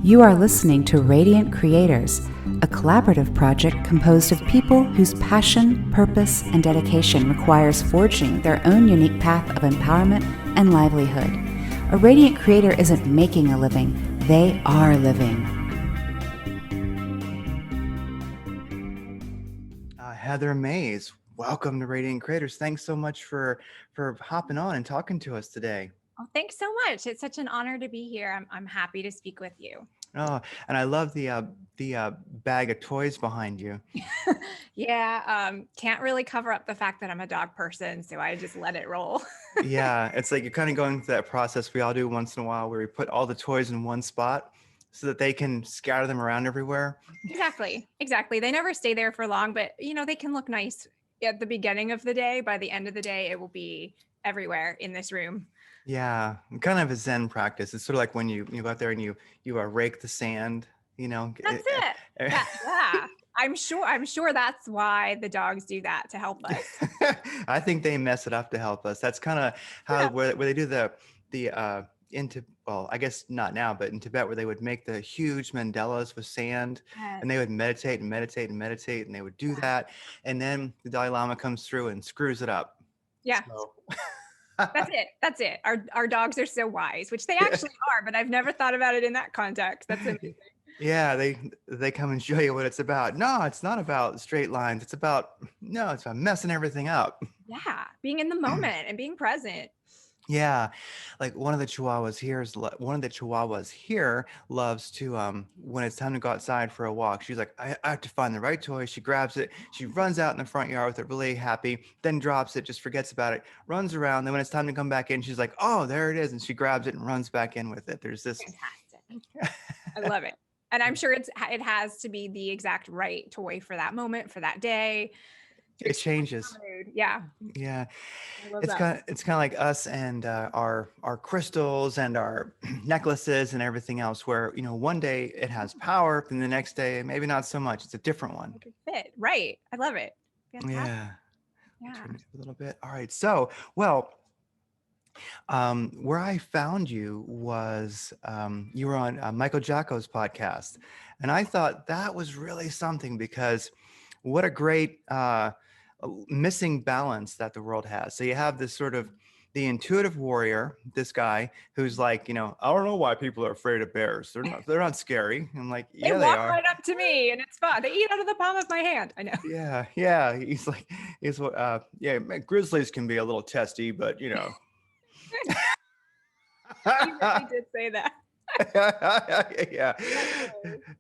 You are listening to Radiant Creators, a collaborative project composed of people whose passion, purpose, and dedication requires forging their own unique path of empowerment and livelihood. A radiant creator isn't making a living, they are living. Heather Mays, welcome to Radiant Creators. Thanks so much for hopping on and talking to us today. Oh, thanks so much. It's such an honor to be here. I'm happy to speak with you. Oh, and I love the bag of toys behind you. Yeah, can't really cover up the fact that I'm a dog person, so I just let it roll. Yeah, it's like you're kind of going through that process we all do once in a while where we put all the toys in one spot so that they can scatter them around everywhere. Exactly. They never stay there for long, but they can look nice at the beginning of the day. By the end of the day, it will be everywhere in this room. Yeah, kind of a Zen practice. It's sort of like when you go out there and you rake the sand. That's it. Yeah. I'm sure that's why the dogs do that, to help us. I think they mess it up to help us. That's kind of how where they do the well, I guess not now, but in Tibet where they would make the huge mandalas with sand, and they would meditate and meditate and meditate, and they would do that, and then the Dalai Lama comes through and screws it up. Yeah. So. That's it. Our dogs are so wise, which they actually are, but I've never thought about it in that context. That's amazing. Yeah, they come and show you what it's about. No, it's not about straight lines. It's about messing everything up. Yeah, being in the moment and being present. Yeah, like one of the Chihuahuas here loves to when it's time to go outside for a walk. She's like, I have to find the right toy. She grabs it. She runs out in the front yard with it, really happy. Then drops it, just forgets about it. Runs around. Then when it's time to come back in, she's like, oh, there it is, and she grabs it and runs back in with it. There's this. Fantastic. I love it, and I'm sure it has to be the exact right toy for that moment, for that day. It changes. Yeah. It's kind of like us and our crystals and our necklaces and everything else, where one day it has power and the next day maybe not so much. It's a different one. Fit. Right. I love it. Fantastic. Yeah. Turn it a little bit. All right. So, well, where I found you was you were on Michael Jacko's podcast, and I thought that was really something, because what a great missing balance that the world has. So you have this sort of the intuitive warrior, this guy who's like, I don't know why people are afraid of bears. They're not scary. I'm like, yeah, they are. Right up to me, and it's fun. They eat out of the palm of my hand. I know. Yeah. He's what? Grizzlies can be a little testy, but He really did say that.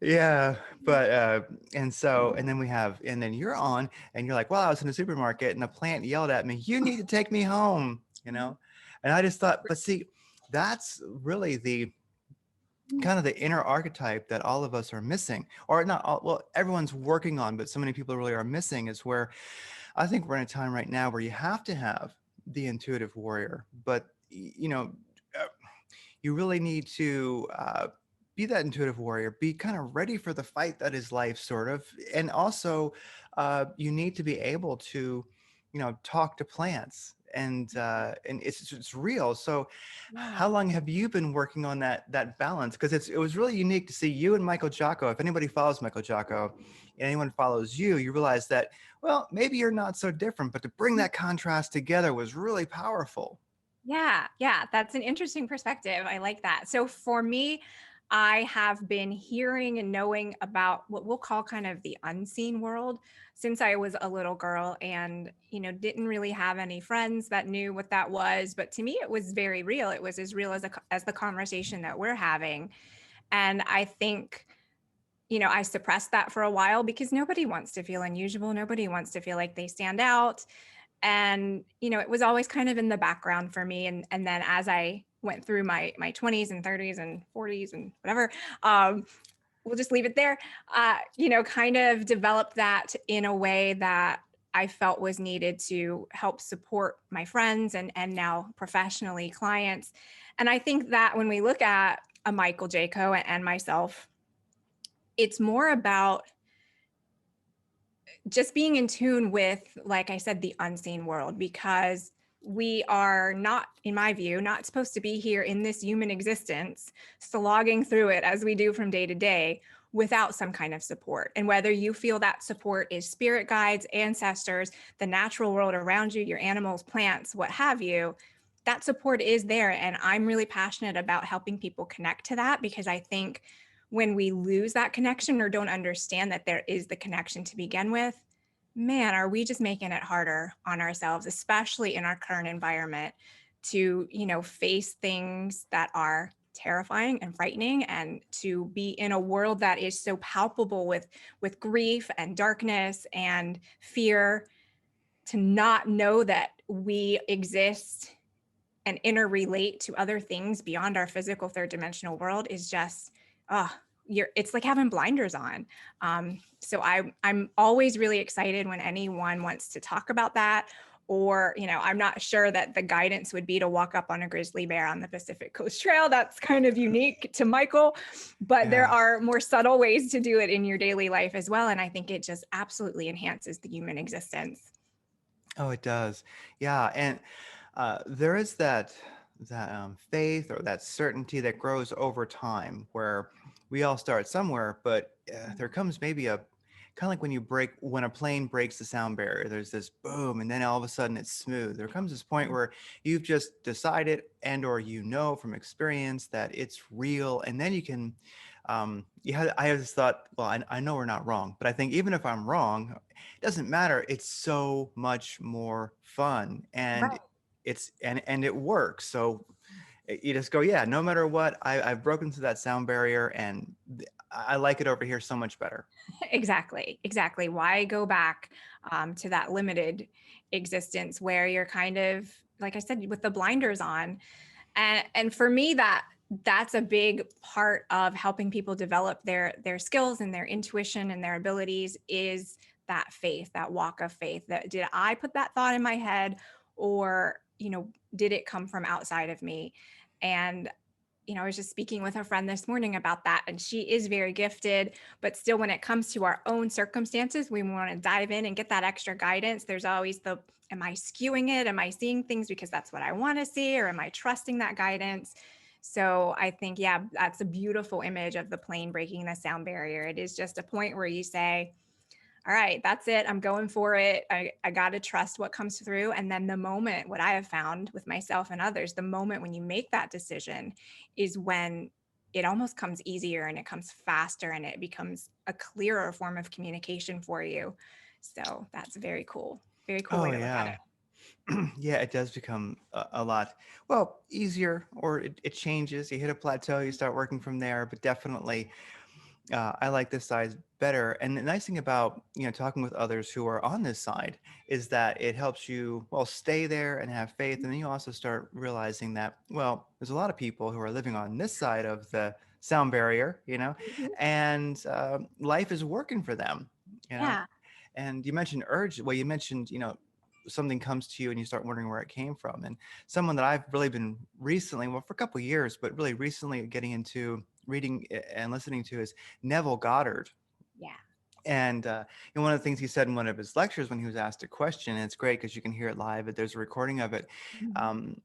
yeah, but and then you're on and you're like, well, I was in a supermarket and a plant yelled at me, you need to take me home, and I just thought, but see, that's really the kind of the inner archetype that all of us are missing, or not all, well, everyone's working on, but so many people really are missing, is where I think we're in a time right now where you have to have the intuitive warrior, but you really need to be that intuitive warrior, be kind of ready for the fight that is life, sort of. And also you need to be able to, talk to plants, and it's real. So how long have you been working on that balance? Because it was really unique to see you and Michael Jacko. If anybody follows Michael Jacko, and anyone follows you realize that, well, maybe you're not so different, but to bring that contrast together was really powerful. Yeah, that's an interesting perspective. I like that. So for me, I have been hearing and knowing about what we'll call kind of the unseen world since I was a little girl, and didn't really have any friends that knew what that was, but to me it was very real. It was as real as the conversation that we're having. And I think I suppressed that for a while because nobody wants to feel unusual. Nobody wants to feel like they stand out. And, it was always kind of in the background for me. And then as I went through my 20s and 30s and 40s and whatever, we'll just leave it there, kind of developed that in a way that I felt was needed to help support my friends and now professionally clients. And I think that when we look at a Michael Jacko and myself, it's more about just being in tune with, like I said, the unseen world, because we are not, in my view, not supposed to be here in this human existence, slogging through it as we do from day to day without some kind of support. And whether you feel that support is spirit guides, ancestors, the natural world around you, your animals, plants, what have you, that support is there. And I'm really passionate about helping people connect to that, because I think when we lose that connection or don't understand that there is the connection to begin with, man, are we just making it harder on ourselves, especially in our current environment, to, face things that are terrifying and frightening, and to be in a world that is so palpable with grief and darkness and fear, to not know that we exist and interrelate to other things beyond our physical third dimensional world is just, it's like having blinders on. So I'm always really excited when anyone wants to talk about that. Or, I'm not sure that the guidance would be to walk up on a grizzly bear on the Pacific Coast Trail. That's kind of unique to Michael, but there Yeah. are more subtle ways to do it in your daily life as well. And I think it just absolutely enhances the human existence. Oh, it does. Yeah, and there is that faith or that certainty that grows over time, where we all start somewhere, but there comes maybe a kind of like when a plane breaks the sound barrier. There's this boom, and then all of a sudden it's smooth. There comes this point where you've just decided or from experience that it's real, and then you can. I have this thought. Well, I know we're not wrong, but I think even if I'm wrong, it doesn't matter. It's so much more fun, and it works. So you just go, yeah, no matter what, I've broken through that sound barrier, and I like it over here so much better. Exactly. Why go back to that limited existence where you're kind of, like I said, with the blinders on? And for me, that's a big part of helping people develop their skills and their intuition and their abilities, is that faith, that walk of faith. That, did I put that thought in my head, or did it come from outside of me? And I was just speaking with a friend this morning about that, and she is very gifted, but still, when it comes to our own circumstances, we want to dive in and get that extra guidance. There's always am I skewing it? Am I seeing things because that's what I want to see? Or am I trusting that guidance? So I think, yeah, that's a beautiful image of the plane breaking the sound barrier. It is just a point where you say, all right, that's it. I'm going for it. I got to trust what comes through. And then the moment, what I have found with myself and others, the moment when you make that decision is when it almost comes easier and it comes faster and it becomes a clearer form of communication for you. So that's very cool. Very cool way Oh to look at yeah. it. Yeah, it does become a lot, well, easier, or it changes. You hit a plateau, you start working from there, but definitely I like this side better. And the nice thing about, talking with others who are on this side is that it helps you, well, stay there and have faith. And then you also start realizing that, well, there's a lot of people who are living on this side of the sound barrier, Mhm. and life is working for them, you know. Yeah. And you mentioned urge. Well, you mentioned, something comes to you and you start wondering where it came from. And someone that I've really been recently, well, for a couple of years, but really recently getting into reading and listening to is Neville Goddard. Yeah. And one of the things he said in one of his lectures when he was asked a question, and it's great because you can hear it live, but there's a recording of it. Mhm. Um,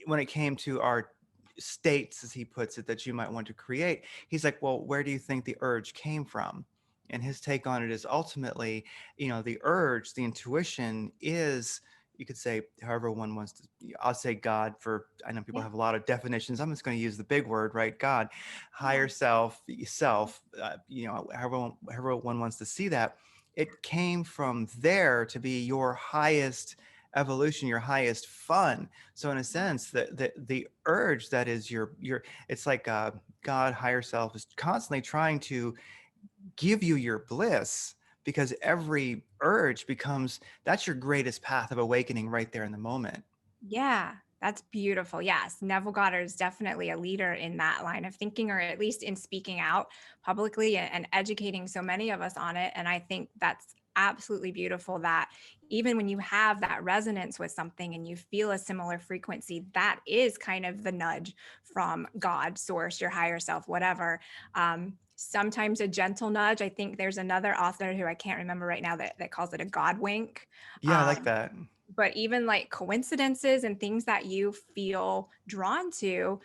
when it came to our states, as he puts it, that you might want to create, he's like, well, where do you think the urge came from? And his take on it is ultimately, the urge, the intuition is, you could say, however one wants to, I'll say God for, I know people Yeah. have a lot of definitions. I'm just going to use the big word, right? God, Yeah. higher self, however one wants to see that. It came from there to be your highest evolution, your highest fun. So in a sense, the urge that is your it's like God, higher self, is constantly trying to give you your bliss, because every urge becomes, that's your greatest path of awakening right there in the moment. Yeah, that's beautiful. Yes, Neville Goddard is definitely a leader in that line of thinking, or at least in speaking out publicly and educating so many of us on it. And I think that's absolutely beautiful that even when you have that resonance with something and you feel a similar frequency, that is kind of the nudge from God, source, your higher self, whatever. sometimes a gentle nudge. I think there's another author who I can't remember right now that calls it a God wink. Yeah, I like that. But even like coincidences and things that you feel drawn to,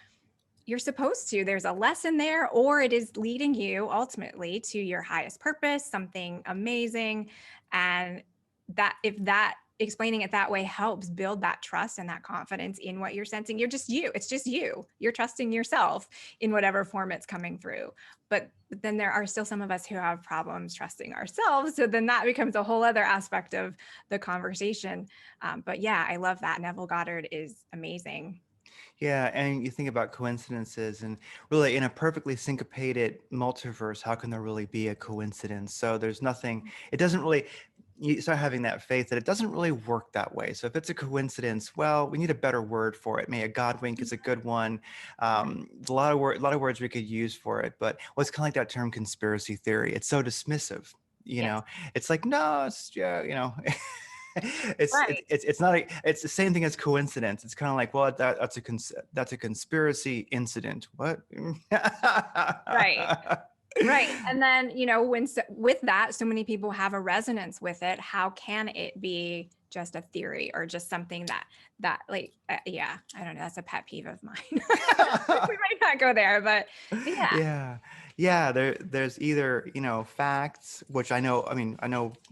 you're supposed to. There's a lesson there, or it is leading you ultimately to your highest purpose, something amazing. And that, if that explaining it that way helps build that trust and that confidence in what you're sensing, you're just you. It's just you. You're trusting yourself in whatever form it's coming through. But then there are still some of us who have problems trusting ourselves. So then that becomes a whole other aspect of the conversation. But yeah, I love that. Neville Goddard is amazing. Yeah, and you think about coincidences, and really in a perfectly syncopated multiverse, how can there really be a coincidence? So there's nothing, it doesn't really, you start having that faith that it doesn't really work that way. So if it's a coincidence, well, we need a better word for it. Maybe a God wink is a good one. A lot of words we could use for it, but it's kind of like that term conspiracy theory. It's so dismissive, you Yes. know. It's like, no, it's yeah, you know. Right. It's not it's the same thing as coincidence. It's kind of like, well, that's a conspiracy incident. What? Right. Right. And then, with that, so many people have a resonance with it. How can it be just a theory or just something that like, yeah, I don't know. That's a pet peeve of mine. We might not go there, but yeah. Yeah, there's either, facts, which I know,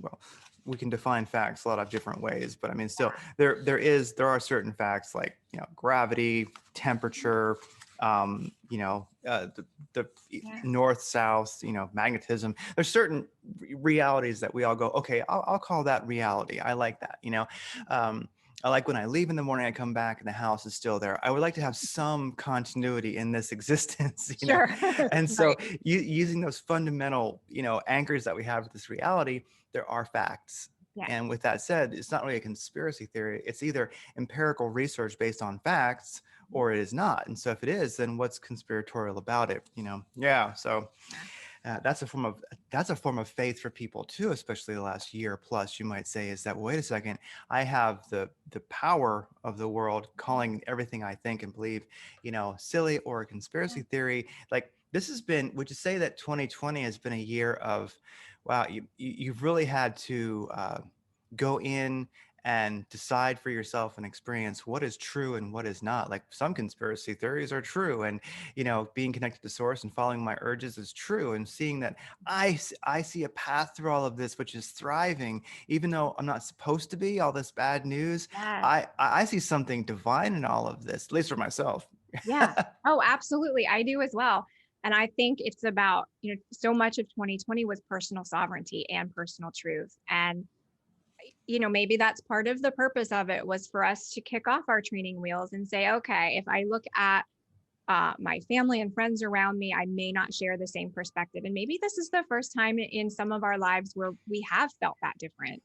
well, we can define facts a lot of different ways, but I mean, still, there are certain facts like, gravity, temperature, the Yeah. north, south, magnetism. There's certain realities that we all go, okay, I'll call that reality. I like that, I like when I leave in the morning, I come back and the house is still there. I would like to have some continuity in this existence, Sure. And so Right. using those fundamental, anchors that we have with this reality, there are facts. Yeah. And with that said, it's not really a conspiracy theory. It's either empirical research based on facts or it is not. And so if it is, then what's conspiratorial about it? Yeah. So that's a form of faith for people too, especially the last year plus. You might say, is that, wait a second, I have the power of the world calling everything I think and believe, silly or a conspiracy theory. Like this has been. Would you say that 2020 has been a year of, wow, you've really had to go in and decide for yourself and experience what is true and what is not. Like some conspiracy theories are true, and being connected to source and following my urges is true, and seeing that I see a path through all of this which is thriving, even though I'm not supposed to be. All this bad news, Yes. I see something divine in all of this, at least for myself. Yeah. Oh, absolutely. I do as well. And I think it's about, so much of 2020 was personal sovereignty and personal truth. And, maybe that's part of the purpose of it, was for us to kick off our training wheels and say, okay, if I look at my family and friends around me, I may not share the same perspective. And maybe this is the first time in some of our lives where we have felt that different.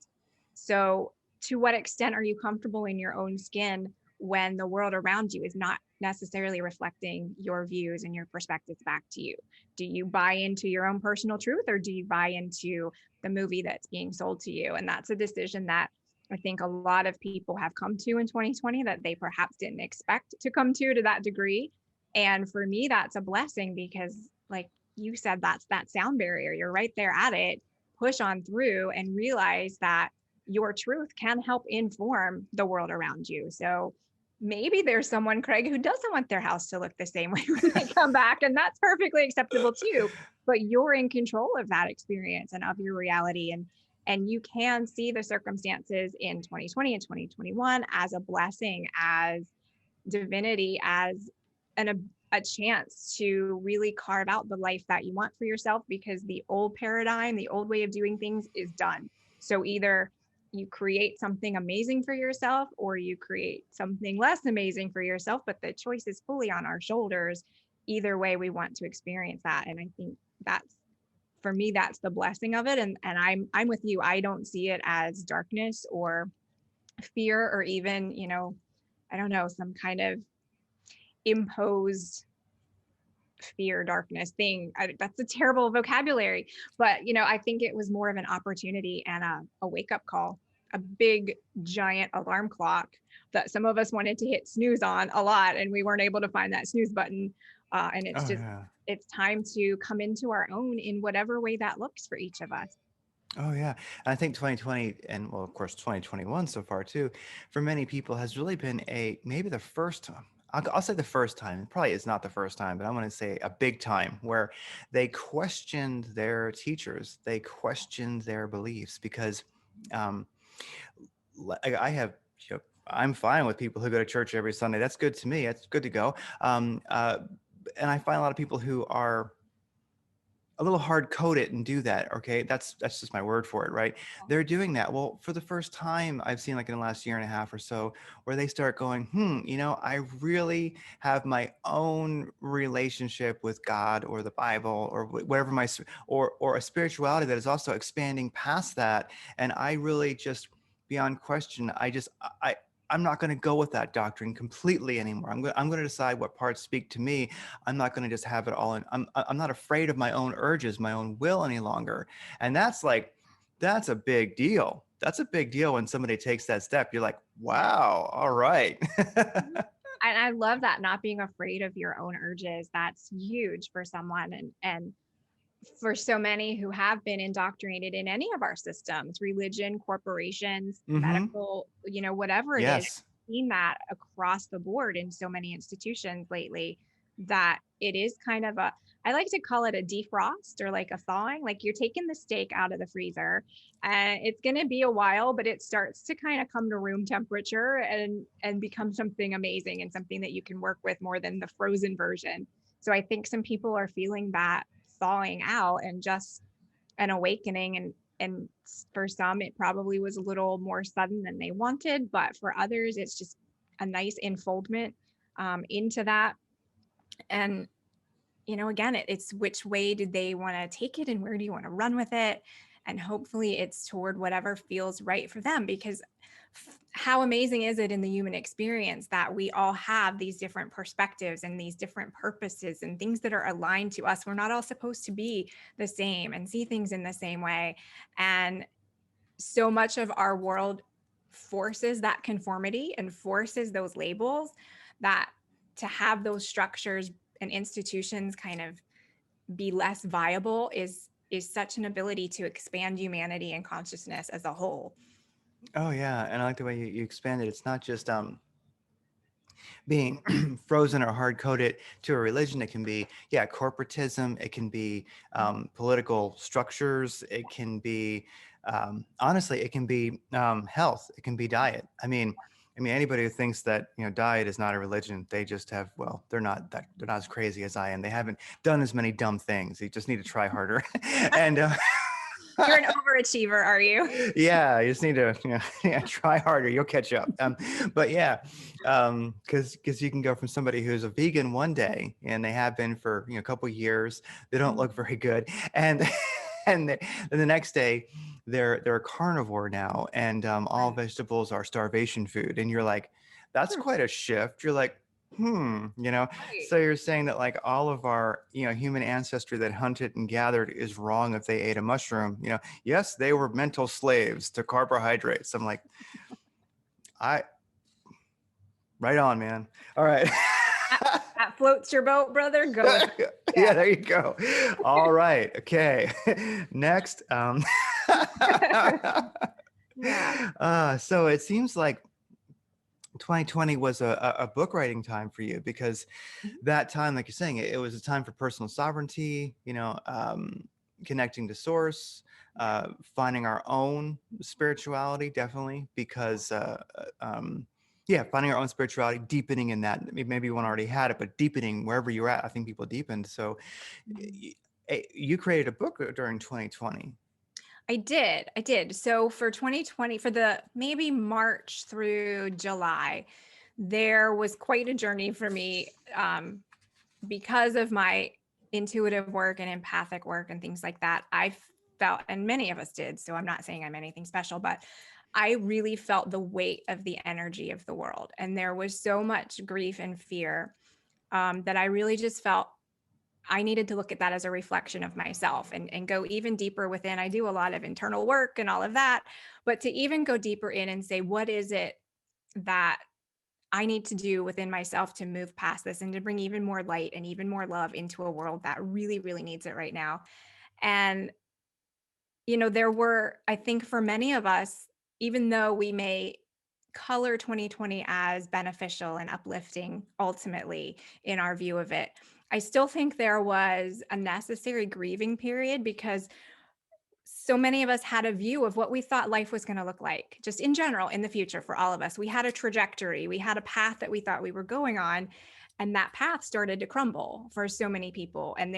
So, to what extent are you comfortable in your own skin when the world around you is not necessarily reflecting your views and your perspectives back to you? Do you buy into your own personal truth, or do you buy into the movie that's being sold to you? And that's a decision that I think a lot of people have come to in 2020 that they perhaps didn't expect to come to that degree. And for me, that's a blessing because, like you said, that's that sound barrier. You're right there at it. Push on through and realize that your truth can help inform the world around you. So maybe there's someone, Craig, who doesn't want their house to look the same way when they come back, and that's perfectly acceptable too. But you're in control of that experience and of your reality. And you can see the circumstances in 2020 and 2021 as a blessing, as divinity, as a chance to really carve out the life that you want for yourself, because the old paradigm, the old way of doing things is done. So either you create something amazing for yourself or you create something less amazing for yourself, but the choice is fully on our shoulders. Either way, we want to experience that. And I think that's, for me, that's the blessing of it. And I'm with you. I don't see it as darkness or fear, or even, I don't know, some kind of imposed fear, darkness thing. That's a terrible vocabulary, but I think it was more of an opportunity and a wake-up call, a big giant alarm clock that some of us wanted to hit snooze on a lot, and we weren't able to find that snooze button. And it's Oh just, yeah. it's time to come into our own in whatever way that looks for each of us. Oh yeah. And I think 2020 and well, of course, 2021 so far too, for many people has really been maybe the first time. I'll say the first time. It probably is not the first time, but I'm going to say a big time where they questioned their teachers, they questioned their beliefs because um, I have, I'm fine with people who go to church every Sunday. That's good to me. That's good to go. And I find a lot of people who are a little hard coded and do that. Okay, that's just my word for it, right? They're doing that. Well, for the first time, I've seen like in the last year and a half or so, where they start going, I really have my own relationship with God or the Bible or whatever or a spirituality that is also expanding past that, and I really just beyond question, I'm not going to go with that doctrine completely anymore. I'm going to decide what parts speak to me. I'm not going to just have it all in. I'm not afraid of my own urges, my own will any longer. And that's a big deal. That's a big deal when somebody takes that step. You're like, wow, all right. Mhm. And I love that, not being afraid of your own urges. That's huge for someone. And for so many who have been indoctrinated in any of our systems, religion, corporations, Mm-hmm. medical, whatever it is, Yes. seen that across the board in so many institutions lately, that it is kind of I like to call it a defrost or like a thawing, like you're taking the steak out of the freezer and it's going to be a while, but it starts to kind of come to room temperature and become something amazing and something that you can work with more than the frozen version. So I think some people are feeling that thawing out and just an awakening, and for some it probably was a little more sudden than they wanted, but for others it's just a nice enfoldment into that. And again, it's which way do they want to take it and where do you want to run with it, and hopefully it's toward whatever feels right for them, because how amazing is it in the human experience that we all have these different perspectives and these different purposes and things that are aligned to us. We're not all supposed to be the same and see things in the same way. And so much of our world forces that conformity and forces those labels, that to have those structures and institutions kind of be less viable is such an ability to expand humanity and consciousness as a whole. Oh yeah. And I like the way you expand it. It's not just being frozen or hard coded to a religion. It can be, yeah, corporatism. It can be political structures. It can be, honestly, it can be health. It can be diet. I mean, anybody who thinks that diet is not a religion, they just have, well, they're not as crazy as I am. They haven't done as many dumb things. They just need to try harder. And You're an overachiever, are you? yeah, you just need to yeah, try harder. You'll catch up. But yeah, because you can go from somebody who's a vegan one day and they have been for a couple of years, they don't look very good, and then the next day they're a carnivore now, and all Right. vegetables are starvation food, and you're like, that's quite a shift. You're like, Right. so you're saying that like all of our human ancestry that hunted and gathered is wrong if they ate a mushroom. Yes, they were mental slaves to carbohydrates. I'm like, I right on, man. All right. That floats your boat, brother. Go with it. Yeah, Yeah. there you go. All right. Okay. Next. Yeah. So it seems like 2020 was a book writing time for you, because Mhm. that time, like you're saying, it was a time for personal sovereignty, connecting to source, Yeah. finding our own spirituality, definitely, because, yeah, finding our own spirituality, deepening in that. Maybe one already had it, but deepening wherever you're at, I think people deepened. So Mhm. you created a book during 2020. I did. I did. So for 2020, for the maybe March through July, there was quite a journey for me, because of my intuitive work and empathic work and things like that. I felt, and many of us did, so I'm not saying I'm anything special, but I really felt the weight of the energy of the world. And there was so much grief and fear, that I really just felt I needed to look at that as a reflection of myself and go even deeper within. I do a lot of internal work and all of that, but to even go deeper in and say, what is it that I need to do within myself to move past this and to bring even more light and even more love into a world that really, really needs it right now. And, there were, I think for many of us, even though we may color 2020 as beneficial and uplifting ultimately in our view of it, I still think there was a necessary grieving period because so many of us had a view of what we thought life was going to look like, just in general, in the future for all of us. We had a trajectory, we had a path that we thought we were going on. And that path started to crumble for so many people. And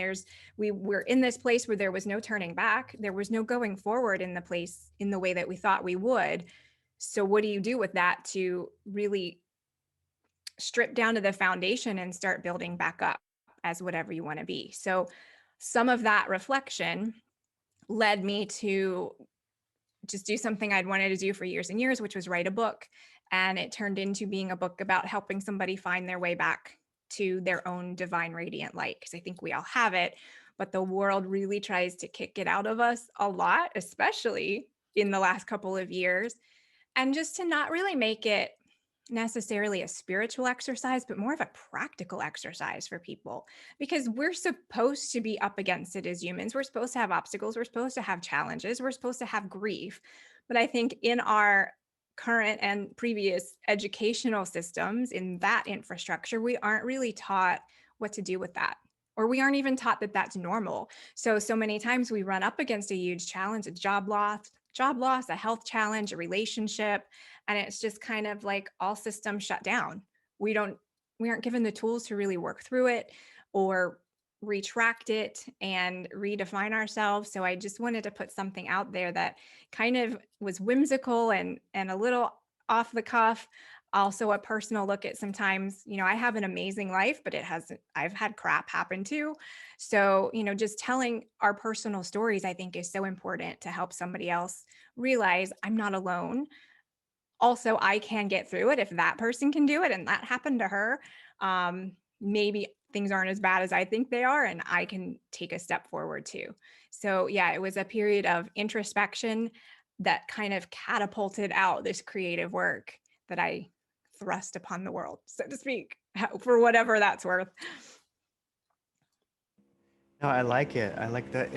we were in this place where there was no turning back. There was no going forward in the place in the way that we thought we would. So, what do you do with that to really strip down to the foundation and start building back up as whatever you want to be? So, some of that reflection led me to just do something I'd wanted to do for years and years, which was write a book. And it turned into being a book about helping somebody find their way back to their own divine radiant light. Because I think we all have it, but the world really tries to kick it out of us a lot, especially in the last couple of years. And just to not really make it necessarily a spiritual exercise, but more of a practical exercise for people, because we're supposed to be up against it as humans. We're supposed to have obstacles. We're supposed to have challenges. We're supposed to have grief. But I think in our current and previous educational systems, in that infrastructure, we aren't really taught what to do with that. Or we aren't even taught that that's normal. So many times we run up against a huge challenge, a job loss, a health challenge, a relationship, and it's just kind of like all systems shut down. We don't we aren't given the tools to really work through it or retract it and redefine ourselves. So I just wanted to put something out there that kind of was whimsical and a little off the cuff. Also a personal look at sometimes, I have an amazing life, but I've had crap happen too. So, just telling our personal stories, I think is so important to help somebody else realize I'm not alone. Also, I can get through it if that person can do it and that happened to her. Maybe things aren't as bad as I think they are, and I can take a step forward too. So, yeah, it was a period of introspection that kind of catapulted out this creative work that I thrust upon the world, so to speak, for whatever that's worth. No, I like it. I like that.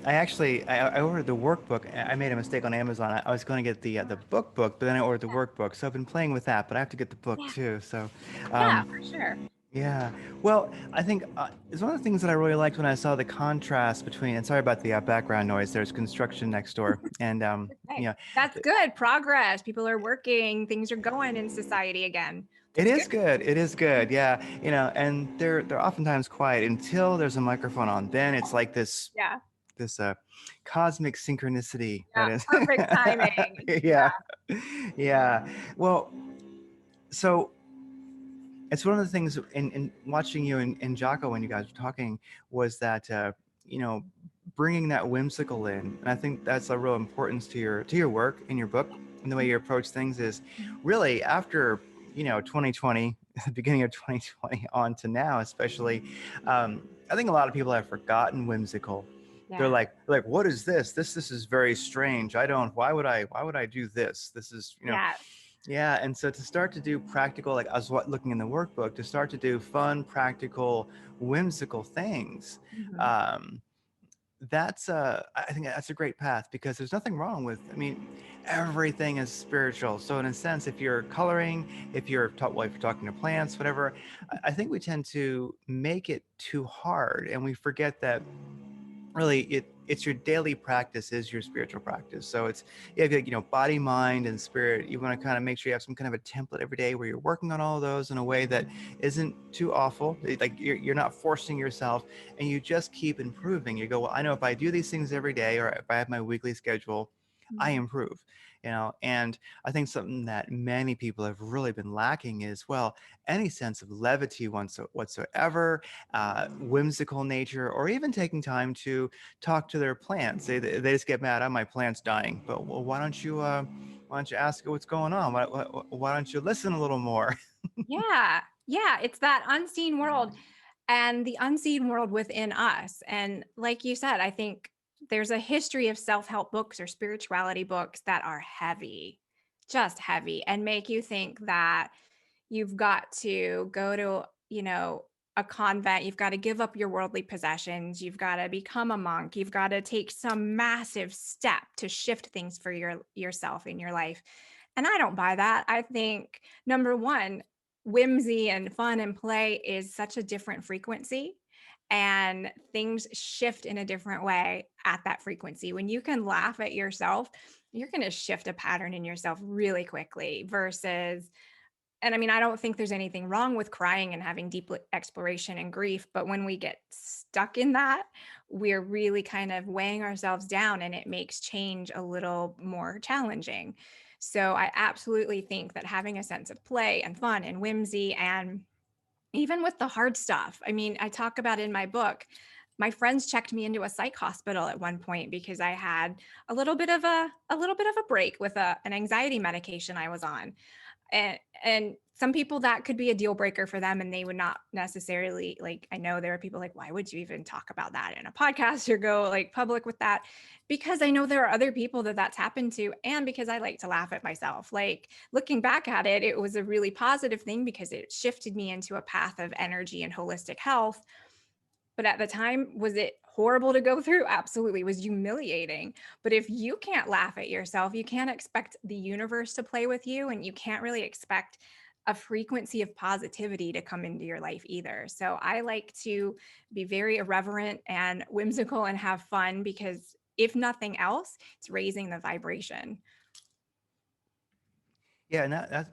I actually I ordered the workbook. I made a mistake on Amazon. I was going to get the book, but then I ordered the workbook. So I've been playing with that, but I have to get the book Yeah, too. So, yeah, um, for sure. yeah. Well, I think it's one of the things that I really liked when I saw the contrast between. And sorry about the background noise. There's construction next door, and Okay. yeah, That's good. Progress. People are working, things are going in society again. it That's good. is good. It is good. Yeah, and they're oftentimes quiet until there's a microphone on. Then it's like Yeah. this cosmic synchronicity that Yeah. is. Perfect timing. Yeah, yeah. Well, so it's one of the things in watching you and Jocko when you guys were talking was that you know bringing that whimsical in, and I think that's a real importance to your work in your book and the way you approach things is really after 2020, the beginning of 2020 on to now, especially. I think a lot of people have forgotten whimsical. Yeah. They're like, what is this? This is very strange. I don't. Why would I do this? This is Yeah. yeah, and so to start to do practical, like I was looking in the workbook, to start to do fun, practical, whimsical things, Mhm. um, I think that's a great path because there's nothing wrong with, I mean, everything is spiritual. So in a sense, if you're coloring, if you're talking to plants, whatever, I think we tend to make it too hard and we forget that really it's your daily practice is your spiritual practice. So it's you have body, mind, and spirit. You want to kind of make sure you have some kind of a template every day where you're working on all of those in a way that isn't too awful. Like you're not forcing yourself, and you just keep improving. You go, well, I know if I do these things every day, or if I have my weekly schedule, I Mhm. improve. And I think something that many people have really been lacking is, well, any sense of levity whatsoever, whimsical nature, or even taking time to talk to their plants. They just get mad, oh, my plant's dying. But well, why don't you ask it what's going on? Why don't you listen a little more? Yeah. Yeah. It's that unseen world and the unseen world within us. And like you said, I think there's a history of self help books or spirituality books that are heavy, just heavy and make you think that you've got to go to, a convent, you've got to give up your worldly possessions, you've got to become a monk, you've got to take some massive step to shift things for yourself in your life. And I don't buy that. I think number one, whimsy and fun and play is such a different frequency, and things shift in a different way at that frequency. When you can laugh at yourself, you're going to shift a pattern in yourself really quickly versus, and I mean, I don't think there's anything wrong with crying and having deep exploration and grief, but when we get stuck in that, we're really kind of weighing ourselves down, and it makes change a little more challenging. So I absolutely think that having a sense of play and fun and whimsy, and even with the hard stuff, I mean, I talk about in my book, my friends checked me into a psych hospital at one point because I had a little bit of a break with an anxiety medication I was on. And some people, that could be a deal breaker for them, and they would not necessarily, like, I know there are people like, why would you even talk about that in a podcast or go like public with that? Because I know there are other people that that's happened to, and because I like to laugh at myself. Like, looking back at it, it was a really positive thing because it shifted me into a path of energy and holistic health. But at the time, was it horrible to go through? Absolutely. It was humiliating. But if you can't laugh at yourself, you can't expect the universe to play with you, and you can't really expect a frequency of positivity to come into your life either. So I like to be very irreverent and whimsical and have fun because, if nothing else, it's raising the vibration. Yeah, and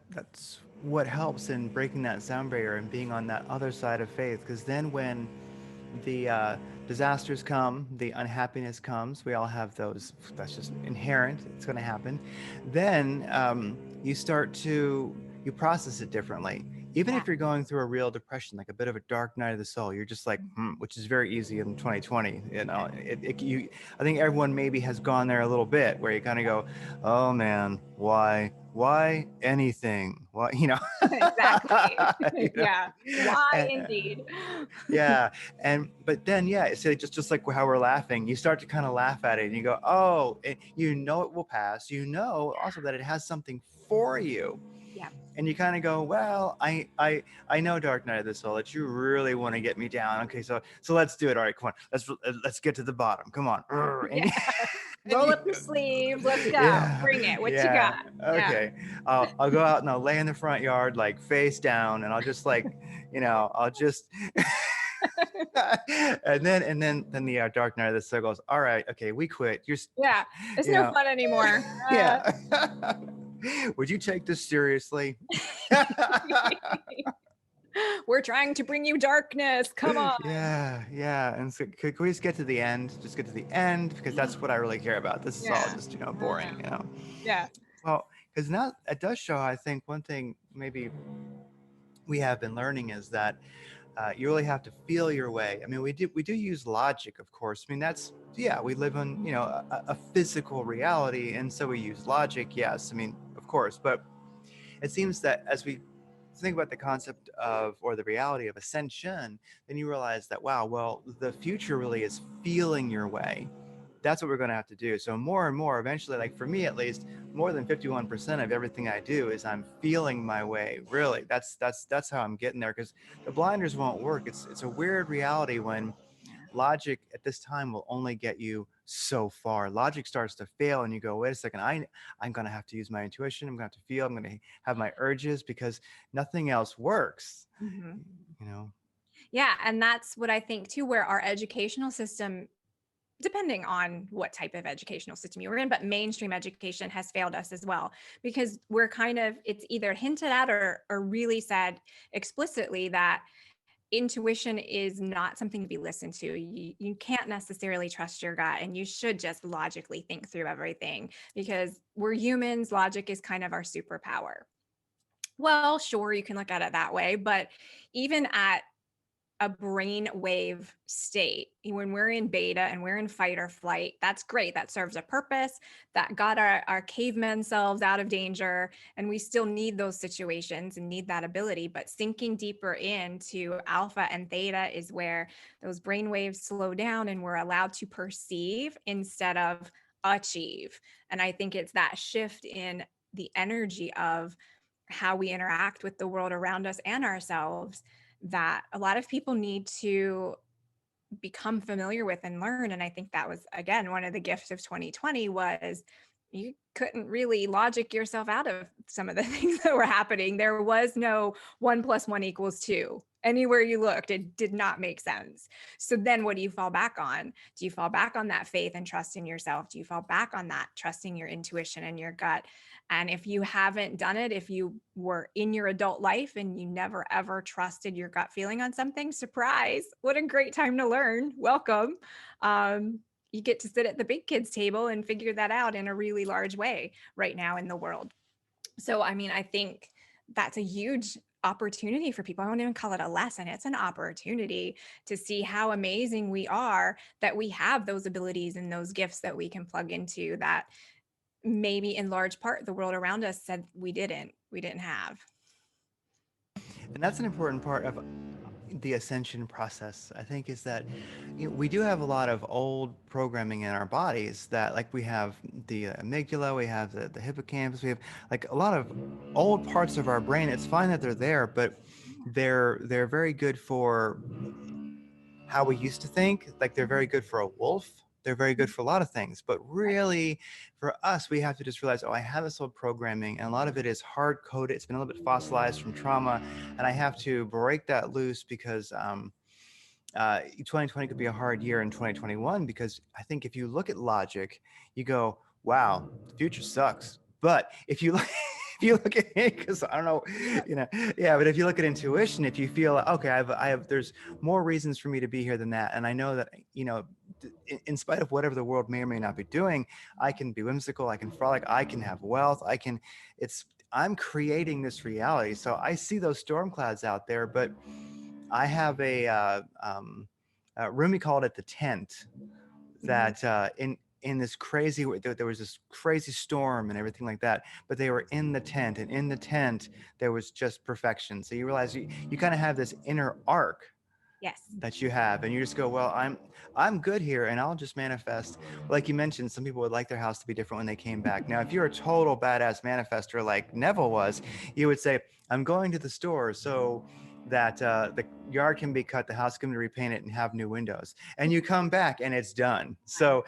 that's what helps in breaking that sound barrier and being on that other side of faith. Because then when the disasters come, the unhappiness comes, we all have those. That's just inherent. It's going to happen. Then you process it differently. Even Yeah. if you're going through a real depression, like a bit of a dark night of the soul, you're just like, which is very easy in 2020. I think everyone maybe has gone there a little bit, where you kind of go, oh man, why anything? Why, Exactly. you know? Yeah. Why And, indeed? yeah, but then yeah, so just like how we're laughing, you start to kind of laugh at it, and you go, oh, it will pass. Also that it has something for you, Yeah. and you kind of go, well, I know, Dark Knight of the Soul, that you really want to get me down. Okay, so let's do it. All right, come on, let's get to the bottom. Come on. Yeah. And Roll you, up your sleeves. Let's go. yeah, Bring it. What you got? yeah, Yeah. okay. I'll go out and I'll lay in the front yard like face down, and I'll just like, I'll just. and then the Dark Knight of the Soul goes, all right, okay, we quit. Yeah. It's You no know, fun anymore. yeah. Would you take this seriously? We're trying to bring you darkness. Come on. Yeah. And so could we just get to the end? Just get to the end, because that's what I really care about. This is all Yeah. just, boring. Yeah. Well, because now it does show, I think one thing maybe we have been learning is that you really have to feel your way. I mean, we do use logic, of course. I mean, yeah, we live in, a physical reality, and so we use logic. Yes, I mean, of course, but it seems that as we think about the concept of, or the reality of ascension, then you realize that, wow, well, the future really is feeling your way. That's what we're going to have to do. So more and more, eventually, like for me at least, more than 51% of everything I do is I'm feeling my way. Really, that's how I'm getting there, because the blinders won't work. It's a weird reality when logic at this time will only get you so far. Logic starts to fail, and you go, wait a second, I'm going to have to use my intuition. I'm going to have to feel. I'm going to have my urges, because nothing else works. Mhm. You know. Yeah. And that's what I think too, where our educational system, depending on what type of educational system you were in, but mainstream education has failed us as well, because we're kind of, it's either hinted at or really said explicitly that intuition is not something to be listened to. You can't necessarily trust your gut, and you should just logically think through everything because we're humans. Logic is kind of our superpower. Well, sure, you can look at it that way, but even at a brain wave state, when we're in beta and we're in fight or flight, that's great. That serves a purpose. That got our caveman selves out of danger. And we still need those situations and need that ability. But sinking deeper into alpha and theta is where those brain waves slow down and we're allowed to perceive instead of achieve. And I think it's that shift in the energy of how we interact with the world around us and ourselves that a lot of people need to become familiar with and learn. And I think that was, again, one of the gifts of 2020 was you couldn't really logic yourself out of some of the things that were happening. There was no 1 + 1 = 2. Anywhere you looked, it did not make sense. So then what do you fall back on? Do you fall back on that faith and trust in yourself? Do you fall back on that trusting your intuition and your gut? And if you haven't done it, if you were in your adult life and you never ever trusted your gut feeling on something, surprise, what a great time to learn. Welcome. You get to sit at the big kids table and figure that out in a really large way right now in the world. So, I mean, I think that's a huge opportunity for people. I won't even call it a lesson. It's an opportunity to see how amazing we are, that we have those abilities and those gifts that we can plug into that maybe in large part the world around us said we didn't have. And that's an important part of the ascension process, I think, is that we do have a lot of old programming in our bodies that, like, we have the amygdala, we have the hippocampus, we have like a lot of old parts of our brain. It's fine that they're there, but they're very good for how we used to think. Like, they're very good for a wolf. They're very good for a lot of things, but really for us, we have to just realize, oh, I have this old programming, and a lot of it is hard coded. It's been a little bit fossilized from trauma, and I have to break that loose because 2020 could be a hard year in 2021, because I think if you look at logic, you go, wow, the future sucks. But if you look, if you look at it, because I don't know, yeah, but if you look at intuition, if you feel, okay, there's more reasons for me to be here than that. And I know that, in spite of whatever the world may or may not be doing, I can be whimsical, I can frolic, I can have wealth, I'm creating this reality. So I see those storm clouds out there, but I have Rumi called it the tent, that in this crazy, there was this crazy storm and everything like that, but they were in the tent, and in the tent there was just perfection. So you realize you kind of have this inner arc Yes. that you have, and you just go, well, I'm good here, and I'll just manifest. Like you mentioned, some people would like their house to be different when they came back. Now, if you're a total badass manifester like Neville was, you would say, I'm going to the store so that the yard can be cut, the house can be repainted, and have new windows. And you come back and it's done. So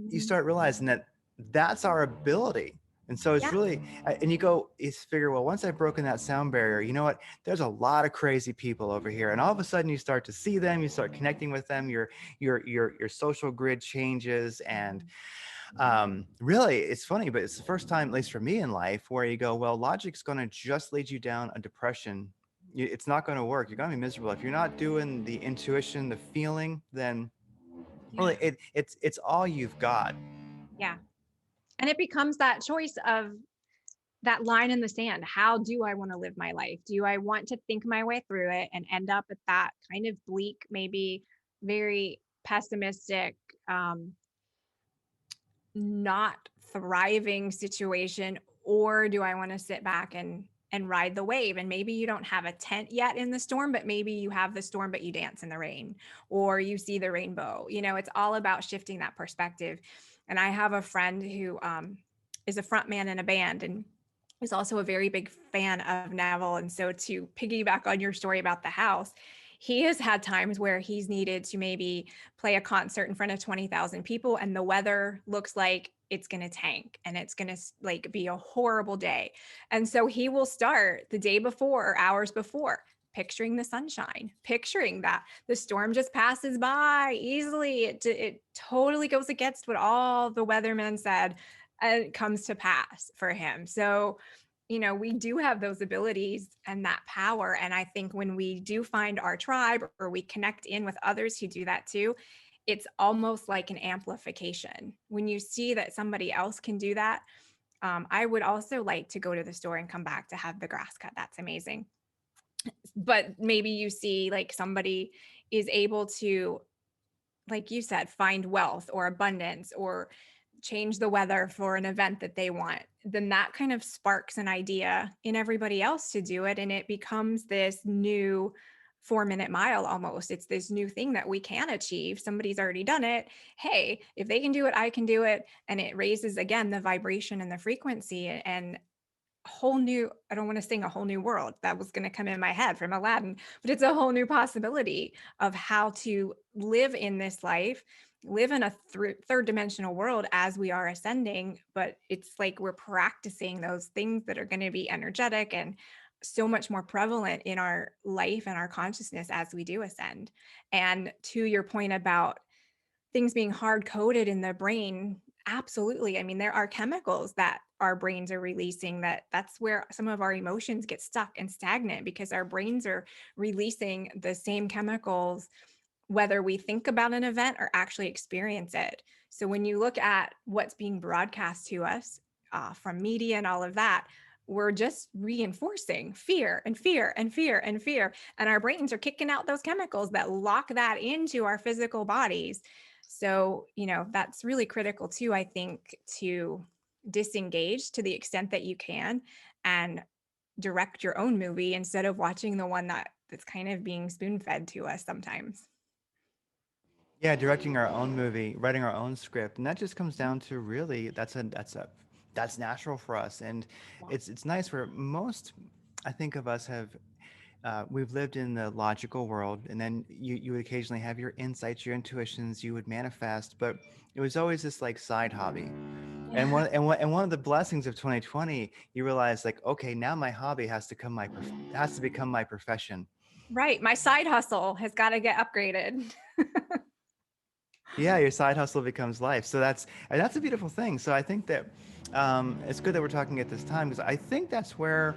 you start realizing that that's our ability. And so it's really, and you figure, well, once I've broken that sound barrier, you know what? There's a lot of crazy people over here, and all of a sudden you start to see them, you start connecting with them, your social grid changes, and really, it's funny, but it's the first time, at least for me in life, where you go, well, logic's going to just lead you down a depression. It's not going to work. You're going to be miserable if you're not doing the intuition, the feeling. Then really, it's all you've got. Yeah. And it becomes that choice of that line in the sand. How do I want to live my life? Do I want to think my way through it and end up at that kind of bleak, maybe very pessimistic, not thriving situation? Or do I want to sit back and ride the wave? And maybe you don't have a tent yet in the storm, but maybe you have the storm, but you dance in the rain, or you see the rainbow. It's all about shifting that perspective. And I have a friend who is a front man in a band and is also a very big fan of Neville. And so to piggyback on your story about the house, he has had times where he's needed to maybe play a concert in front of 20,000 people and the weather looks like it's going to tank and it's going to be a horrible day. And so he will start the day before or hours before picturing the sunshine, picturing that the storm just passes by easily. It totally goes against what all the weathermen said, and it comes to pass for him. So we do have those abilities and that power. And I think when we do find our tribe or we connect in with others who do that too, it's almost like an amplification. When you see that somebody else can do that, I would also like to go to the store and come back to have the grass cut. That's amazing. But maybe you see somebody is able to, like you said, find wealth or abundance or change the weather for an event that they want, then that kind of sparks an idea in everybody else to do it. And it becomes this new 4-minute mile almost. It's this new thing that we can achieve. Somebody's already done it. Hey, if they can do it, I can do it. And it raises, again, the vibration and the frequency. And whole new, I don't want to sing a whole new world. That was going to come in my head from Aladdin, but it's a whole new possibility of how to live in this life, live in a third dimensional world as we are ascending. But it's like we're practicing those things that are going to be energetic and so much more prevalent in our life and our consciousness as we do ascend. And to your point about things being hard coded in the brain, absolutely. I mean, there are chemicals that our brains are releasing, that's where some of our emotions get stuck and stagnant, because our brains are releasing the same chemicals whether we think about an event or actually experience it. So when you look at what's being broadcast to us from media and all of that, we're just reinforcing fear and fear and fear and fear. And our brains are kicking out those chemicals that lock that into our physical bodies. So, that's really critical too, I think, to disengage to the extent that you can and direct your own movie instead of watching the one that's kind of being spoon fed to us sometimes. Yeah, directing our own movie, writing our own script, and that just comes down to really that's natural for us, and Yeah. it's nice where most I think of us have we've lived in the logical world, and then you would occasionally have your insights, your intuitions, you would manifest, but it was always this like side hobby. And Yeah. one of the blessings of 2020, you realize like, okay, now my hobby has to become my profession. Right. My side hustle has got to get upgraded. Yeah, your side hustle becomes life. So that's a beautiful thing. So I think that it's good that we're talking at this time, because I think that's where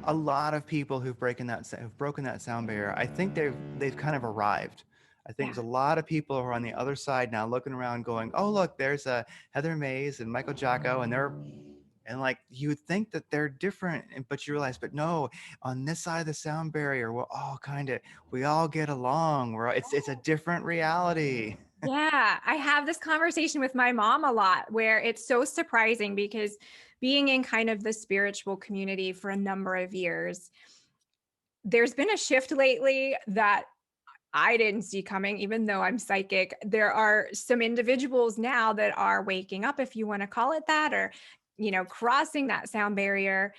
a lot of people who've broken that sound barrier, I think they've kind of arrived. I think Yeah. there's a lot of people who are on the other side now, looking around, going, "Oh, look, there's Heather Mays and Michael Jocko, and like you would think that they're different, but you realize, but no, on this side of the sound barrier, we all get along. It's a different reality." Yeah, I have this conversation with my mom a lot where it's so surprising because being in kind of the spiritual community for a number of years, there's been a shift lately that I didn't see coming, even though I'm psychic. There are some individuals now that are waking up, if you want to call it that, or, crossing that sound barrier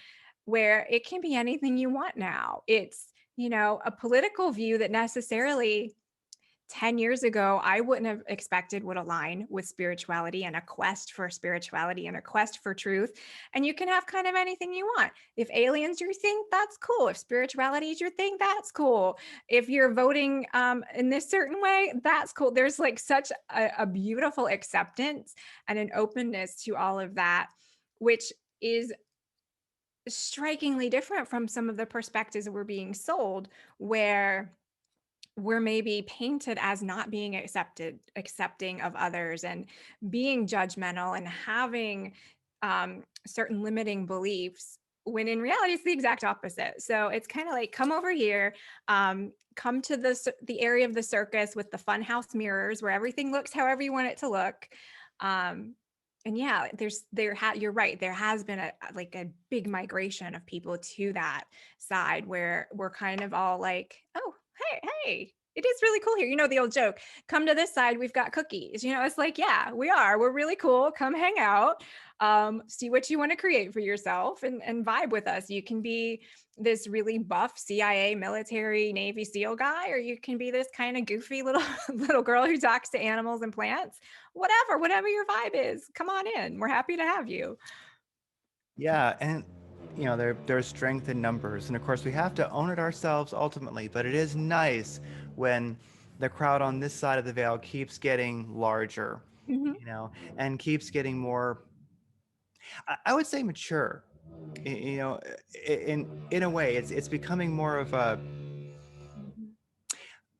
where it can be anything you want now. It's, a political view that necessarily 10 years ago, I wouldn't have expected would align with spirituality and a quest for spirituality and a quest for truth. And you can have kind of anything you want. If aliens your thing, that's cool. If spirituality is your thing, that's cool. If you're voting in this certain way, that's cool. There's like such a beautiful acceptance and an openness to all of that, which is strikingly different from some of the perspectives that we're being sold, where we're maybe painted as not being accepting of others and being judgmental and having certain limiting beliefs, when in reality it's the exact opposite. So it's kind of like, come over here, come to the area of the circus with the funhouse mirrors where everything looks however you want it to look. um, and yeah, you're right, there has been a big migration of people to that side where we're kind of all like, oh, hey, it is really cool here. The old joke, come to this side, we've got cookies. It's like, yeah, we're really cool. Come hang out, see what you want to create for yourself and vibe with us. You can be this really buff CIA, military, Navy SEAL guy, or you can be this kind of goofy little little girl who talks to animals and plants. Whatever your vibe is, come on in. We're happy to have you. Yeah, and there's strength in numbers, and of course we have to own it ourselves ultimately. But it is nice when the crowd on this side of the veil keeps getting larger, Mhm. and keeps getting more. I would say mature. You know, in a way, it's becoming more of a Mhm.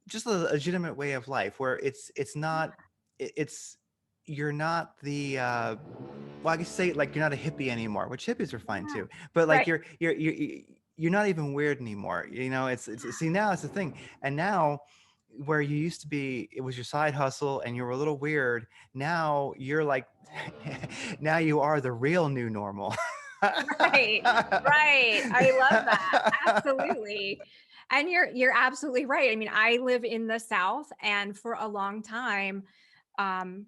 just a legitimate way of life, where it's not it's you're not the well, I could say like you're not a hippie anymore, which hippies are fine Yeah. too. But like Right. you're not even weird anymore. It's see, now it's the thing. And now where you used to be, it was your side hustle and you were a little weird. Now you're like now you are the real new normal. Right, right. I love that. Absolutely. And you're absolutely right. I mean, I live in the South, and for a long time, um,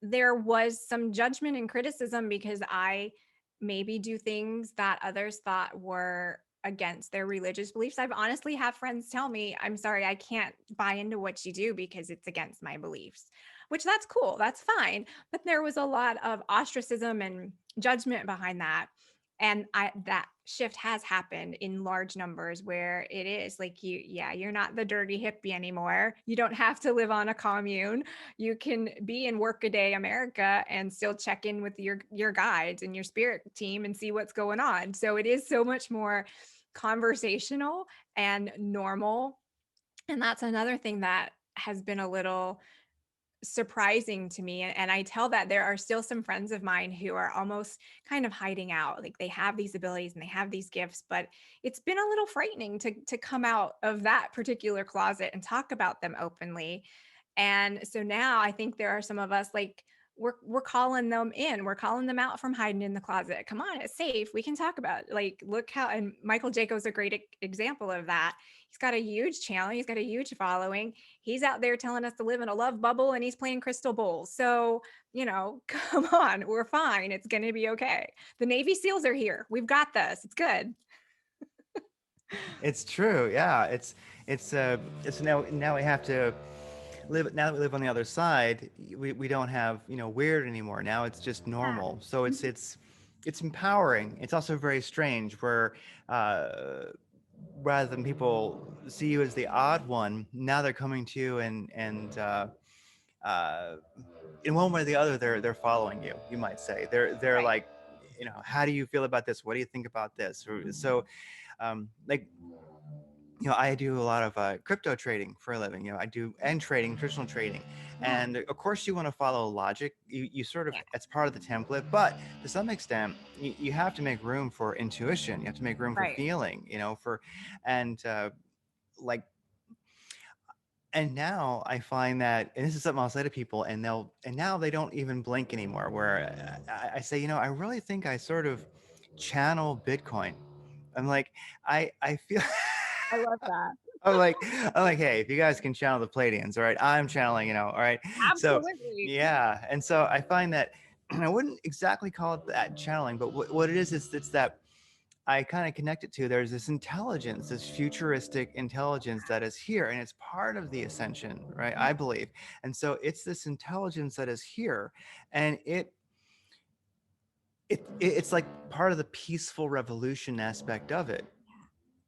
there was some judgment and criticism because I maybe do things that others thought were against their religious beliefs. I've honestly have friends tell me, I'm sorry, I can't buy into what you do because it's against my beliefs, which that's cool. That's fine. But there was a lot of ostracism and judgment behind that. And that shift has happened in large numbers where it is like you're not the dirty hippie anymore. You don't have to live on a commune. You can be in workaday America and still check in with your guides and your spirit team and see what's going on. So it is so much more conversational and normal. And that's another thing that has been a little surprising to me. And I tell that there are still some friends of mine who are almost kind of hiding out. Like they have these abilities and they have these gifts, but it's been a little frightening to come out of that particular closet and talk about them openly. And so now I think there are some of us like we're calling them in. We're calling them out from hiding in the closet. Come on, it's safe. We can talk about it. Like look how, and Michael Jacob's a great example of that. He's got a huge channel. He's got a huge following. He's out there telling us to live in a love bubble and he's playing crystal bowls. So, come on, we're fine. It's going to be okay. The Navy SEALs are here. We've got this. It's good. It's true. Yeah. It's now we have to live, now that we live on the other side, we don't have, weird anymore. Now it's just normal. So Mhm. it's empowering. It's also very strange where, rather than people see you as the odd one, now they're coming to you uh, in one way or the other, they're following you. You might say they're Right. like, how do you feel about this? What do you think about this? So, like, I do a lot of crypto trading for a living. I do and trading, traditional trading, Yeah. and of course you want to follow logic. You sort of Yeah. it's part of the template, but to some extent you have to make room for intuition. You have to make room for Right. feeling. And like and now I find that, and this is something I'll say to people, and now they don't even blink anymore. Where I say, I really think I sort of channel Bitcoin. I'm like, I feel. I love that. I'm like, hey, if you guys can channel the Palladians, all right, I'm channeling, all right. So, Absolutely. yeah, and so I find that I wouldn't exactly call it that channeling, but what it is it's that I kind of connect it to. There's this intelligence, this futuristic intelligence that is here, and it's part of the ascension, right? I believe, and so it's this intelligence that is here, and it's like part of the peaceful revolution aspect of it,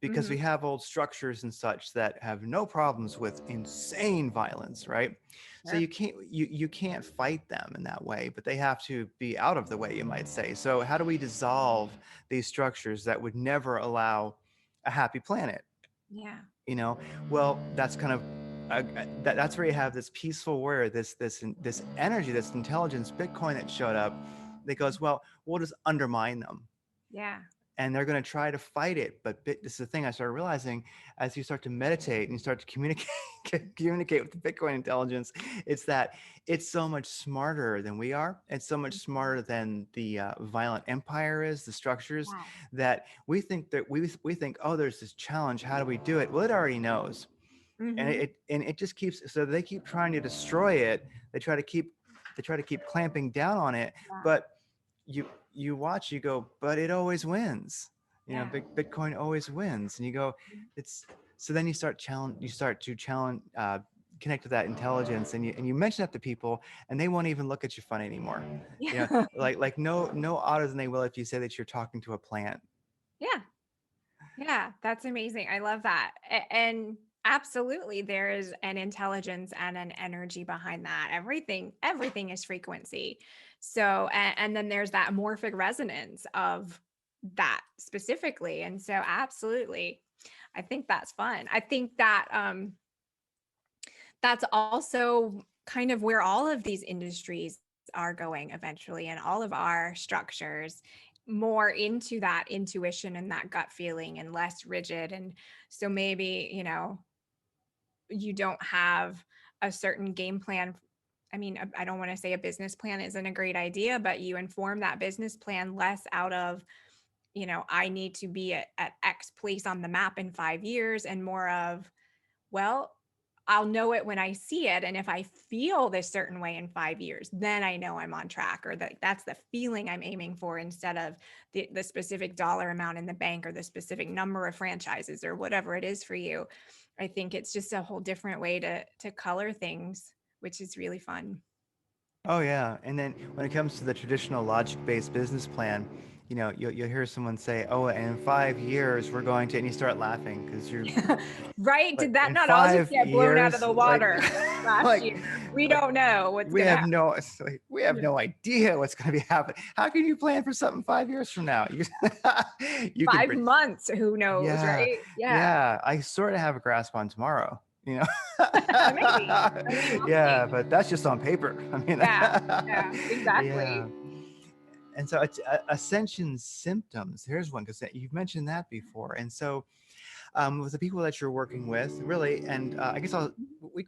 because Hmm. we have old structures and such that have no problems with insane violence, right? So Sure. you can't fight them in that way, but they have to be out of the way, you might say. So how do we dissolve these structures that would never allow a happy planet? Yeah. you know well, that's kind of that's where you have this peaceful warrior, this energy, this intelligence, Bitcoin, that showed up, that goes, well, we'll just undermine them, Yeah. and they're going to try to fight it. But this is the thing I started realizing: as you start to meditate and you start to communicate communicate with the Bitcoin intelligence, it's that it's so much smarter than we are. It's so much smarter than the violent empire is, the structures, Yeah. that we think, oh, there's this challenge, how do we do it? Well, it already knows, and Hmm. it just keeps, so they keep trying to destroy it. They try to keep clamping down on it, Yeah. but you watch, you go, but it always wins. Yeah. Bitcoin always wins, and you go, it's so then you start to challenge, connect to that intelligence, and you mention that to people, and they won't even look at you funny anymore. Yeah. Like no odder than they will if you say that you're talking to a plant. Yeah. Yeah, that's amazing. I love that. And absolutely there is an intelligence and an energy behind that. Everything is frequency. So and then there's that morphic resonance of that specifically. And so absolutely. I think that's fun. I think that that's also kind of where all of these industries are going eventually, and all of our structures more into that intuition and that gut feeling and less rigid. And so maybe, you don't have a certain game plan. I mean, I don't want to say a business plan isn't a great idea, but you inform that business plan less out of, I need to be at X place on the map in 5 years, and more of, well, I'll know it when I see it. And if I feel this certain way in 5 years, then I know I'm on track, or that that's the feeling I'm aiming for, instead of the specific dollar amount in the bank or the specific number of franchises or whatever it is for you. I think it's just a whole different way to color things, which is really fun. Oh yeah, and then when it comes to the traditional logic-based business plan, you'll hear someone say, "Oh, and in 5 years we're going to," and you start laughing because you're Right? like, Did that in not all just five get blown out of years, the like, water last like, year? We like don't know what's we going to have happen. no, it's like, we have Yeah. no idea what's going to be happening. How can you plan for something 5 years from now? You can, 5 months, who knows, yeah, right? Yeah. yeah. I sort of have a grasp on tomorrow, you know. Maybe. I mean, we'll Yeah, see. but that's just on paper. I mean, Yeah. Yeah. yeah. Exactly. And so ascension symptoms. Here's one because you've mentioned that before. And so with the people that you're working with, really, and I guess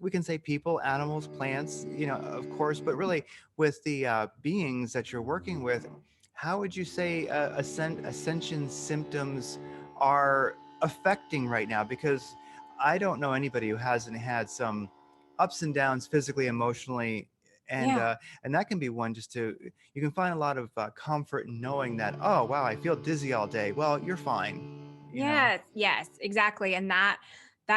we can say people, animals, plants, of course, but really with the beings that you're working with, how would you say ascension symptoms are affecting right now? Because I don't know anybody who hasn't had some ups and downs physically, emotionally. And Yeah. uh, and that can be one just to you can find a lot of comfort in knowing that, oh wow, I feel dizzy all day. Well, you're fine. Yes. Yes. Exactly. And that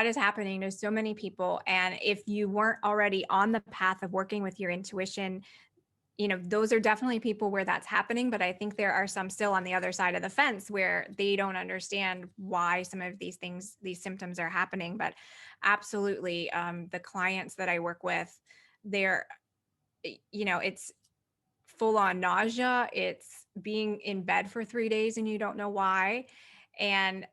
is happening to so many people. And if you weren't already on the path of working with your intuition, those are definitely people where that's happening. But I think there are some still on the other side of the fence where they don't understand why some of these things, these symptoms are happening. But absolutely, the clients that I work with, they're, it's full on nausea. It's being in bed for 3 days and you don't know why. And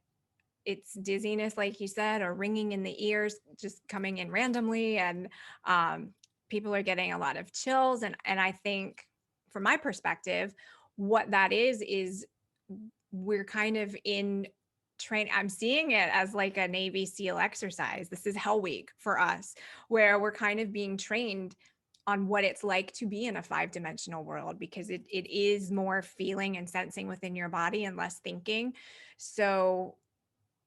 it's dizziness, like you said, or ringing in the ears, just coming in randomly. And um, people are getting a lot of chills. And I think, from my perspective, what that is we're kind of in train. I'm seeing it as like a Navy SEAL exercise. This is Hell Week for us, where we're kind of being trained on what it's like to be in a 5-dimensional world, because it is more feeling and sensing within your body and less thinking. So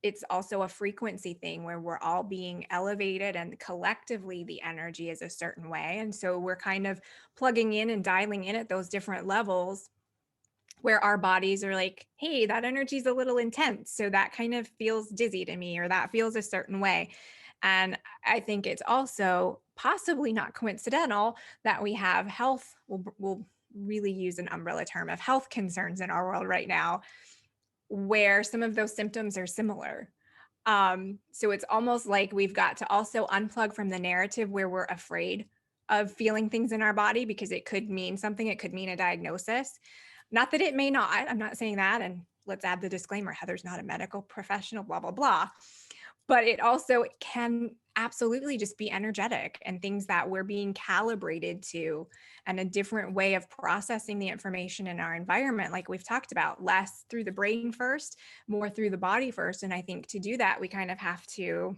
it's also a frequency thing where we're all being elevated, and collectively the energy is a certain way. And so we're kind of plugging in and dialing in at those different levels where our bodies are like, hey, that energy is a little intense. So that kind of feels dizzy to me, or that feels a certain way. And I think it's also possibly not coincidental that we have health, we'll really use an umbrella term of health concerns in our world right now, where some of those symptoms are similar. So it's almost like we've got to also unplug from the narrative where we're afraid of feeling things in our body, because it could mean something. It could mean a diagnosis. Not that it may not. I'm not saying that. And let's add the disclaimer: Heather's not a medical professional, blah, blah, blah. But it also can absolutely just be energetic and things that we're being calibrated to, and a different way of processing the information in our environment. Like we've talked about, less through the brain first, more through the body first. And I think to do that, we kind of have to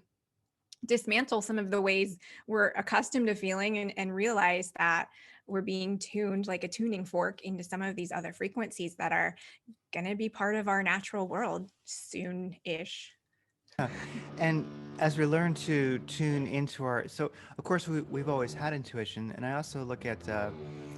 dismantle some of the ways we're accustomed to feeling, and realize that we're being tuned like a tuning fork into some of these other frequencies that are going to be part of our natural world soon-ish. And as we learn to tune into so of course we've always had intuition, and I also look at,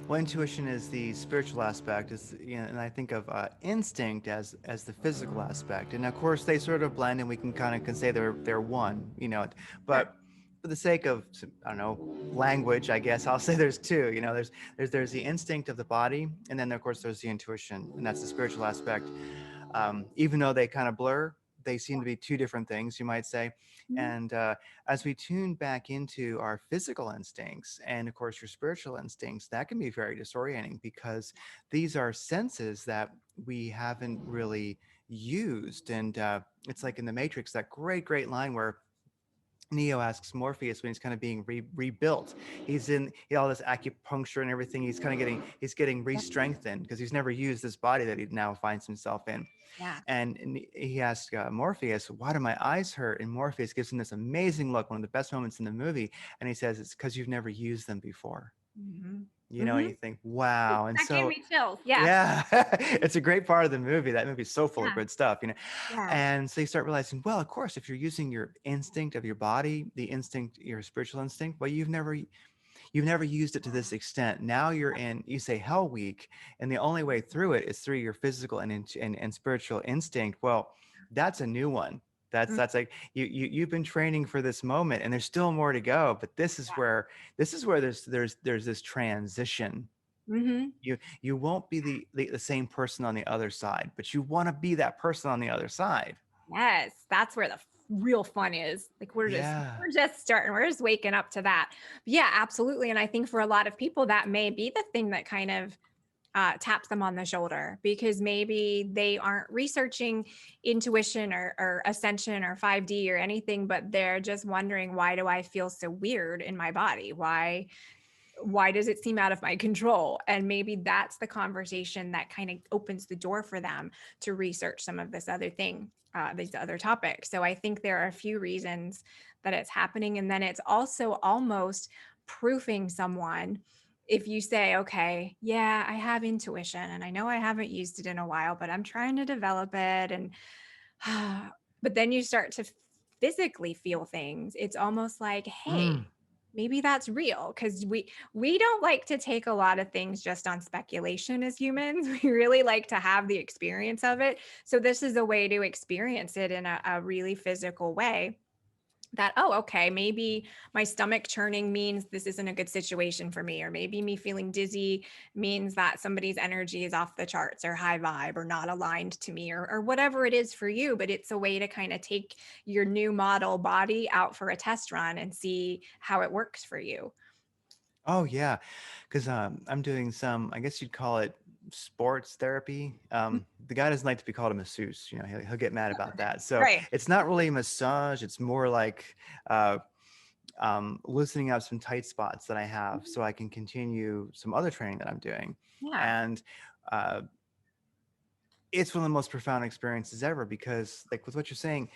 well, intuition is the spiritual aspect, and I think of instinct as the physical aspect, and of course they sort of blend, and we can say they're one. Sure. But for the sake of, I don't know, language, I guess I'll say there's two. There's the instinct of the body, and then of course there's the intuition, and that's the spiritual aspect. Even though they kind of blur, they seem to be two different things, you might say. Mhm. And as we tune back into our physical instincts and, of course, your spiritual instincts, that can be very disorienting, because these are senses that we haven't really used. And it's like in The Matrix, that great line where Neo asks Morpheus when he's kind of being rebuilt. He's in all this acupuncture and everything. He's getting Yep. re-strengthened because he's never used this body that he now finds himself in. Yeah. And he asks Morpheus, "Why do my eyes hurt?" And Morpheus gives him this amazing look, one of the best moments in the movie. And he says, "It's because you've never used them before." Mhm. you know, and Mm-hmm. you think, wow. And That gave so, me chills. Yeah. yeah, it's a great part of the movie. That movie's so full of Yeah. good stuff, you know. Yeah. And so you start realizing, well, of course, if you're using your instinct of your body, the instinct, your spiritual instinct, well, you've never used it to this extent. Now you're in, you say hell week, and the only way through it is through your physical and spiritual instinct. Well, that's a new one. That's Mm, that's like you've been training for this moment, and there's still more to go. But this is where there's this transition. yeah. Mm-hmm. You won't be the same person on the other side, but you want to be that person on the other side. Yes, that's where the real fun is. Like Yeah. we're just starting, we're just waking up to that. Yeah, absolutely. And I think for a lot of people, that may be the thing that kind of taps them on the shoulder because maybe they aren't researching intuition or ascension or 5D or anything, but they're just wondering, why do I feel so weird in my body? Why does it seem out of my control? And maybe that's the conversation that kind of opens the door for them to research some of this other thing, these other topics. So I think there are a few reasons that it's happening. And then it's also almost proofing someone if you say, okay, yeah, I have intuition and I know I haven't used it in a while, but I'm trying to develop it. And but then you start to physically feel things. It's almost like, hey, Mm. maybe that's real, because we don't like to take a lot of things just on speculation as humans. We really like to have the experience of it. So this is a way to experience it in a really physical way, that, oh, okay, maybe my stomach churning means this isn't a good situation for me, or maybe me feeling dizzy means that somebody's energy is off the charts or high vibe or not aligned to me, or whatever it is for you. But it's a way to kind of take your new model body out for a test run and see how it works for you. Oh yeah, because I'm doing some, I guess you'd call it sports therapy. The guy doesn't like to be called a masseuse. You know, he'll get mad about that. So Right. it's not really a massage. It's more like uh, loosening up some tight spots that I have, so I can continue some other training that I'm doing. Yeah. And uh, it's one of the most profound experiences ever because, like with what you're saying,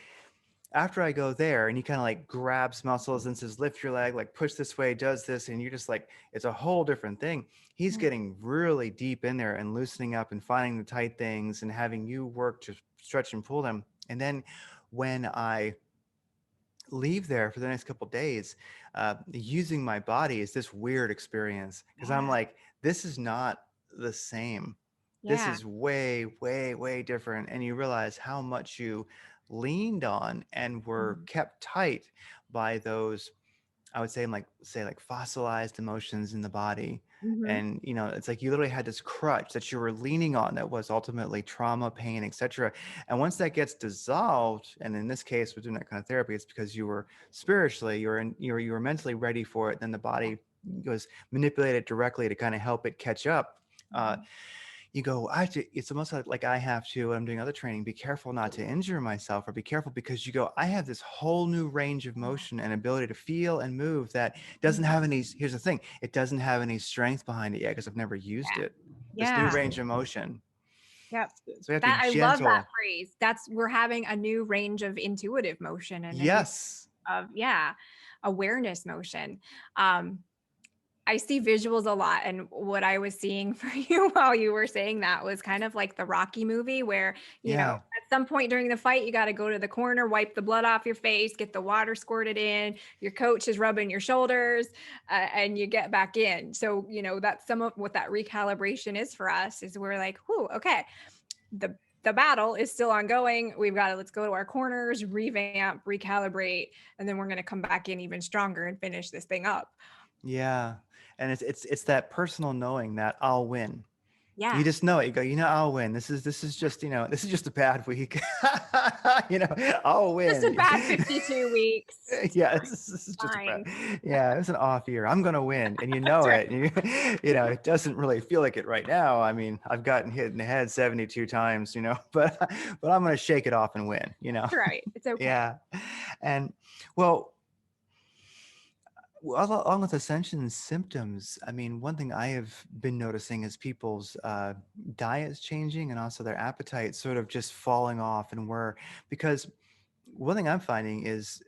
after I go there and he kind of like grabs muscles and says, lift your leg, like push this way, does this. And you're just like, it's a whole different thing. He's getting really deep in there and loosening up and finding the tight things and having you work to stretch and pull them. And then when I leave there for the next couple of days, using my body is this weird experience because I'm Yeah. like, this is not the same. This Yeah. is way, way, way different. And you realize how much you leaned on and were kept tight by those, I would say like fossilized emotions in the body. Mm-hmm. And it's like you literally had this crutch that you were leaning on that was ultimately trauma, pain, etc. And once that gets dissolved, and in this case we're doing that kind of therapy, it's because you were spiritually, you were mentally ready for it, then the body was manipulated directly to kind of help it catch up. You go, I have to, it's almost like I have to, when I'm doing other training, be careful not to injure myself, or be careful because you go, I have this whole new range of motion and ability to feel and move that doesn't have any, here's the thing, it doesn't have any strength behind it yet because I've never used it. This new Yeah. range of motion. Yep. So we have to That, be I love that gentle. phrase. We're having a new range of intuitive motion and a new Yes. of, yeah, awareness motion. Um, I see visuals a lot. And what I was seeing for you while you were saying that was kind of like the Rocky movie where, Yeah. at some point during the fight, you got to go to the corner, wipe the blood off your face, get the water squirted in, your coach is rubbing your shoulders, and you get back in. So, that's some of what that recalibration is for us, is we're like, whoo, okay, the battle is still ongoing. We've got to, let's go to our corners, revamp, recalibrate, and then we're going to come back in even stronger and finish this thing up. Yeah. And it's that personal knowing that I'll win. You Yeah. just know it. You go, I'll win. This is just, this is just a bad week. I'll Just a win. bad 52 weeks. Yeah, this is just a bad. Fine. Yeah, it's an off year. I'm gonna win, and you know That's right. it. And it doesn't really feel like it right now. I mean, I've gotten hit in the head 72 times, but I'm gonna shake it off and win. That's right. It's okay. Yeah, and well, along with Ascension symptoms, I mean, one thing I have been noticing is people's diets changing and also their appetite sort of just falling off, and because one thing I'm finding is,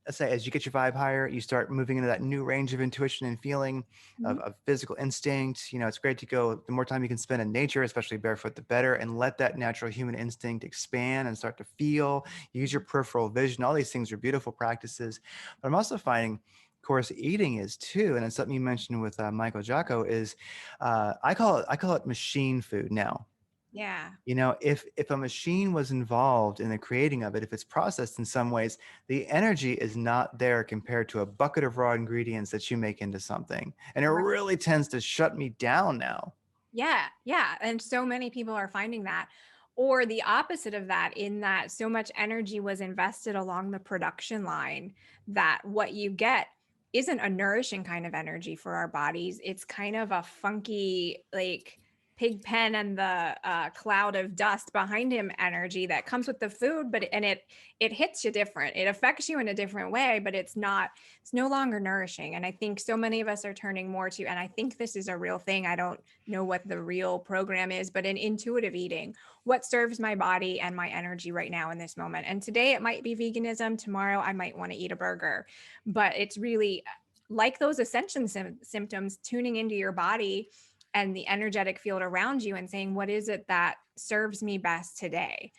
let's say, as you get your vibe higher, you start moving into that new range of intuition and feeling Mhm. of physical instinct. It's great to go. The more time you can spend in nature, especially barefoot, the better, and let that natural human instinct expand and start to feel. Use your peripheral vision. All these things are beautiful practices. But I'm also finding, of course, eating is too, and it's something you mentioned with Michael Jocko. Is I call it machine food now. Yeah. If a machine was involved in the creating of it, if it's processed in some ways, the energy is not there compared to a bucket of raw ingredients that you make into something. And it really tends to shut me down now. Yeah, yeah. And so many people are finding that. Or the opposite of that, in that so much energy was invested along the production line that what you get isn't a nourishing kind of energy for our bodies. It's kind of a funky, like pig pen and the cloud of dust behind him energy that comes with the food, but and it hits you different. It affects you in a different way, but it's no longer nourishing. And I think so many of us are turning more to, and I think this is a real thing. I don't know what the real program is, but in intuitive eating, what serves my body and my energy right now in this moment. And today it might be veganism. Tomorrow I might want to eat a burger, but it's really like those ascension symptoms, tuning into your body and the energetic field around you and saying, what is it that serves me best today?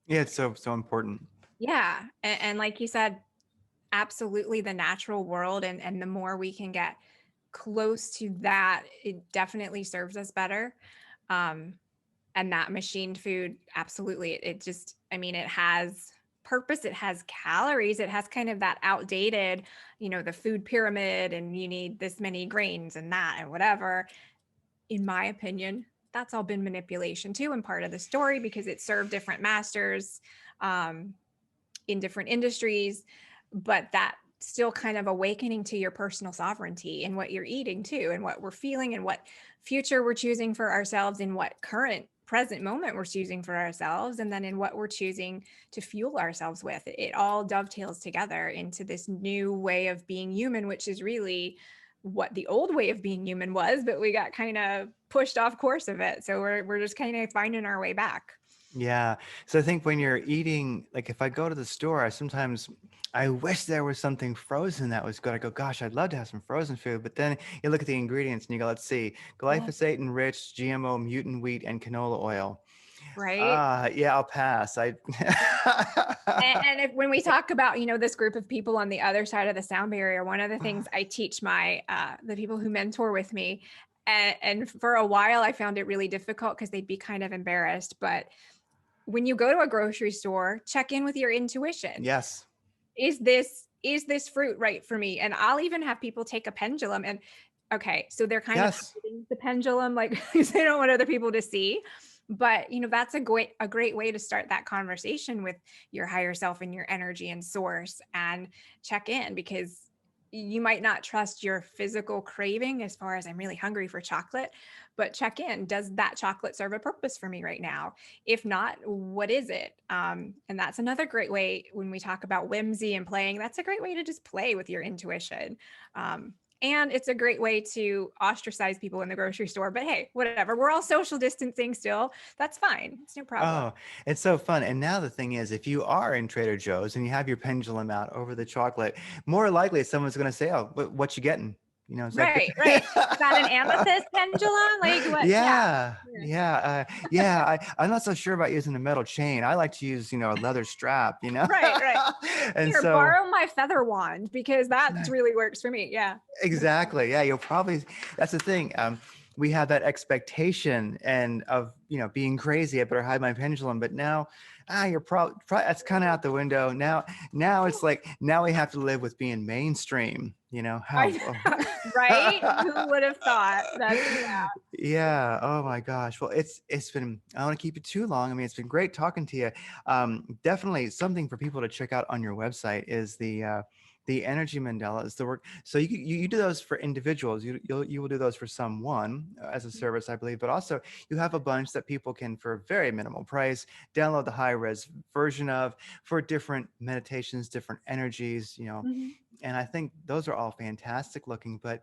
Yeah, it's so important. Yeah. And like you said, absolutely the natural world. And the more we can get close to that, it definitely serves us better. Um, and that machined food, absolutely. It just, I mean, it has purpose, it has calories, it has kind of that outdated, the food pyramid, and you need this many grains and that and whatever. In my opinion, that's all been manipulation too, and part of the story, because it served different masters um, in different industries. But that still kind of awakening to your personal sovereignty and what you're eating too, and what we're feeling, and what future we're choosing for ourselves, and what current present moment we're choosing for ourselves, and then in what we're choosing to fuel ourselves with. It all dovetails together into this new way of being human, which is really what the old way of being human was, but we got kind of pushed off course of it. So we're just kind of finding our way back. Yeah. So I think when you're eating, like if I go to the store, I wish there was something frozen that was good. I go, gosh, I'd love to have some frozen food. But then you look at the ingredients and you go, let's see, Yeah. glyphosate enriched GMO mutant wheat and canola oil. Right. Yeah, I'll pass. And if, when we talk about, this group of people on the other side of the sound barrier, one of the things I teach my the people who mentor with me, and for a while I found it really difficult because they'd be kind of embarrassed. But when you go to a grocery store, check in with your intuition. Yes. Is this fruit right for me? And I'll even have people take a pendulum, and okay, so they're kind of Yes. hiding the pendulum, like because they don't want other people to see. But that's a great way to start that conversation with your higher self and your energy and source, and check in, because you might not trust your physical craving as far as, I'm really hungry for chocolate, but check in. Does that chocolate serve a purpose for me right now? If not, what is it? And that's another great way when we talk about whimsy and playing. That's a great way to just play with your intuition. And it's a great way to ostracize people in the grocery store. But hey, whatever. We're all social distancing still. That's fine. It's no problem. Oh, it's so fun. And now the thing is, if you are in Trader Joe's and you have your pendulum out over the chocolate, more likely someone's going to say, oh, what you getting? Is that good? Right, right. Is that an amethyst pendulum? Like what? Yeah. Yeah, yeah. I'm not so sure about using a metal chain. I like to use, a leather strap, Right, right. And Here, so borrow my feather wand, because that really works for me. Yeah. exactly. Yeah, that's the thing. We have that expectation and of, being crazy. I better hide my pendulum. But now, you're probably that's kind of out the window. Now it's like, now we have to live with being mainstream, how, Right? Who would have thought? Yeah. yeah. Oh my gosh. Well, it's been, I don't want to keep it too long. I mean, it's been great talking to you. Definitely something for people to check out on your website is the energy mandalas, the work. So you do those for individuals. You will do those for someone as a service, I believe, but also you have a bunch that people can, for a very minimal price, download the high res version of, for different meditations, different energies, Mhm. and I think those are all fantastic looking. But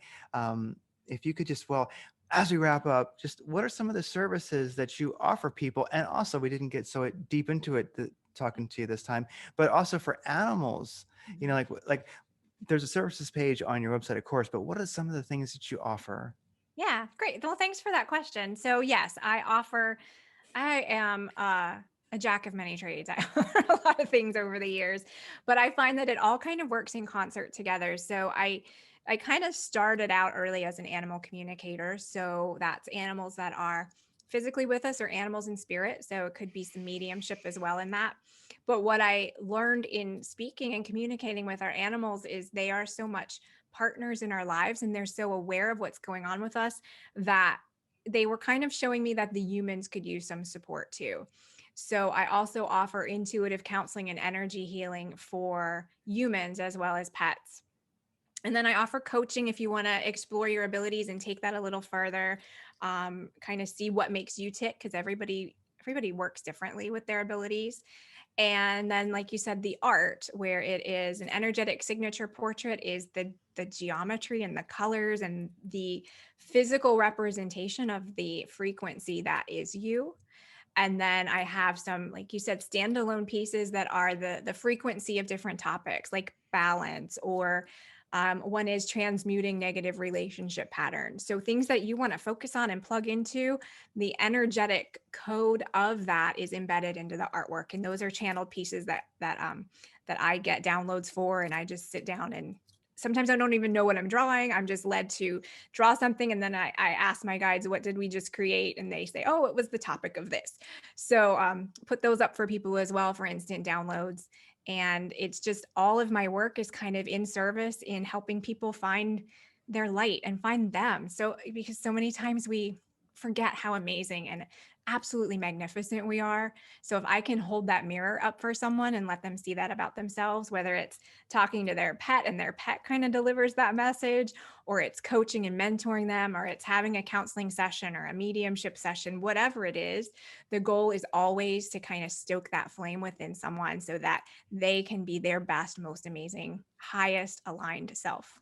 if you could just, well, as we wrap up, just what are some of the services that you offer people? And also, we didn't get so deep into it, talking to you this time, but also for animals, like there's a services page on your website, of course, but what are some of the things that you offer? Yeah, great. Well, thanks for that question. So yes, I am a jack of many trades. I offer a lot of things over the years, but I find that it all kind of works in concert together. So I kind of started out early as an animal communicator. So that's animals that are physically with us or animals in spirit. So it could be some mediumship as well in that. But what I learned in speaking and communicating with our animals is they are so much partners in our lives and they're so aware of what's going on with us that they were kind of showing me that the humans could use some support too. So I also offer intuitive counseling and energy healing for humans as well as pets. And then I offer coaching if you want to explore your abilities and take that a little further, kind of see what makes you tick because everybody works differently with their abilities. And then, like you said, the art, where it is an energetic signature portrait, is the geometry and the colors and the physical representation of the frequency that is you. And then I have some, like you said, standalone pieces that are the frequency of different topics, like balance, or one is transmuting negative relationship patterns. So things that you want to focus on and plug into, the energetic code of that is embedded into the artwork, and those are channeled pieces that I get downloads for, and I just sit down and sometimes I don't even know what I'm drawing. I'm just led to draw something. And then I ask my guides, what did we just create? And they say, oh, it was the topic of this. So put those up for people as well for instant downloads. And it's just all of my work is kind of in service in helping people find their light and find them. So because so many times we forget how amazing and absolutely magnificent we are. So if I can hold that mirror up for someone and let them see that about themselves, whether it's talking to their pet and their pet kind of delivers that message, or it's coaching and mentoring them, or it's having a counseling session or a mediumship session, whatever it is, the goal is always to kind of stoke that flame within someone so that they can be their best, most amazing, highest aligned self.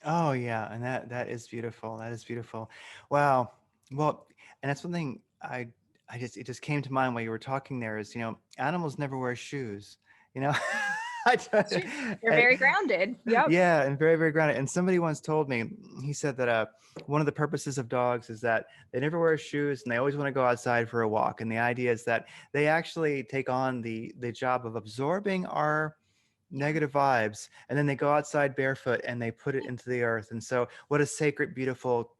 Oh yeah, and that is beautiful. That is beautiful. Wow. Well, and that's one thing I just it just came to mind while you were talking there is, animals never wear shoes. You know, I That's true. They're and- very grounded. Yep. yeah, and very, very grounded. And somebody once told me, he said that one of the purposes of dogs is that they never wear shoes and they always want to go outside for a walk. And the idea is that they actually take on the job of absorbing our negative vibes, and then they go outside barefoot and they put it into the earth. And so what a sacred, beautiful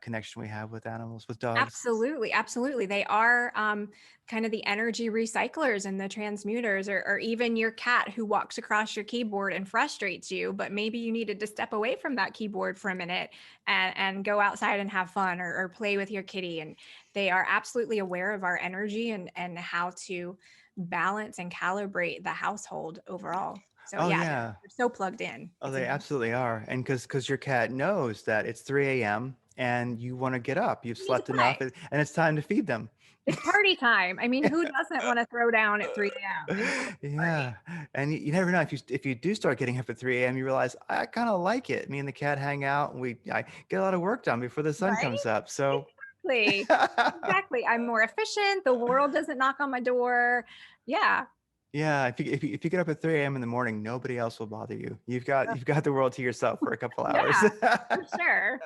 connection we have with animals, with dogs. Absolutely. Absolutely. They are kind of the energy recyclers and the transmuters, or even your cat who walks across your keyboard and frustrates you, but maybe you needed to step away from that keyboard for a minute and go outside and have fun, or play with your kitty. And they are absolutely aware of our energy and how to balance and calibrate the household overall. So Oh yeah, yeah. they're so plugged in. Oh, It's they amazing. absolutely are. And because your cat knows that it's 3 a.m. and you want to get up, you've You need to slept enough, play. and it's time to feed them. It's party time. I mean, who doesn't want to throw down at 3 a.m.? It's a party. Yeah, and you never know, if you do start getting up at 3 a.m., you realize I kind of like it. Me and the cat hang out, and I get a lot. Of work done before the sun Right? comes up. So Exactly. Exactly. I'm more efficient. The world doesn't knock on my door. Yeah. yeah, if you get up at 3 a.m. in the morning, nobody else will bother you. You've got the world to yourself for a couple hours. Yeah, for sure.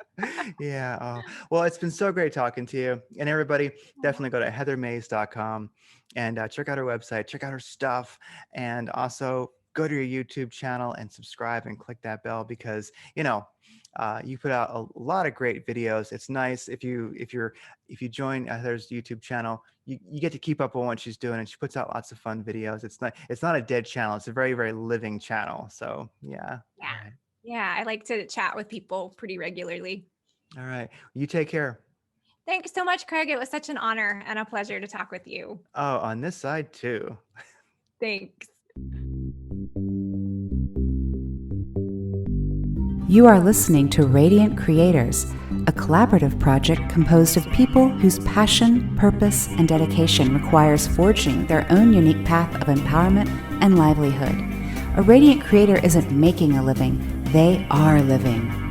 Yeah. Well, it's been so great talking to you. And everybody, definitely go to heathermays.com and check out her website, check out her stuff, and also go to your YouTube channel and subscribe and click that bell because you put out a lot of great videos. It's nice if you join Heather's YouTube channel, you get to keep up on what she's doing, and she puts out lots of fun videos. It's not a dead channel. It's a very, very living channel. So yeah. Yeah. All right. Yeah. I like to chat with people pretty regularly. All right. You take care. Thanks so much, Craig. It was such an honor and a pleasure to talk with you. Oh, on this side too. Thanks. You are listening to Radiant Creators, a collaborative project composed of people whose passion, purpose, and dedication requires forging their own unique path of empowerment and livelihood. A radiant creator isn't making a living, they are living.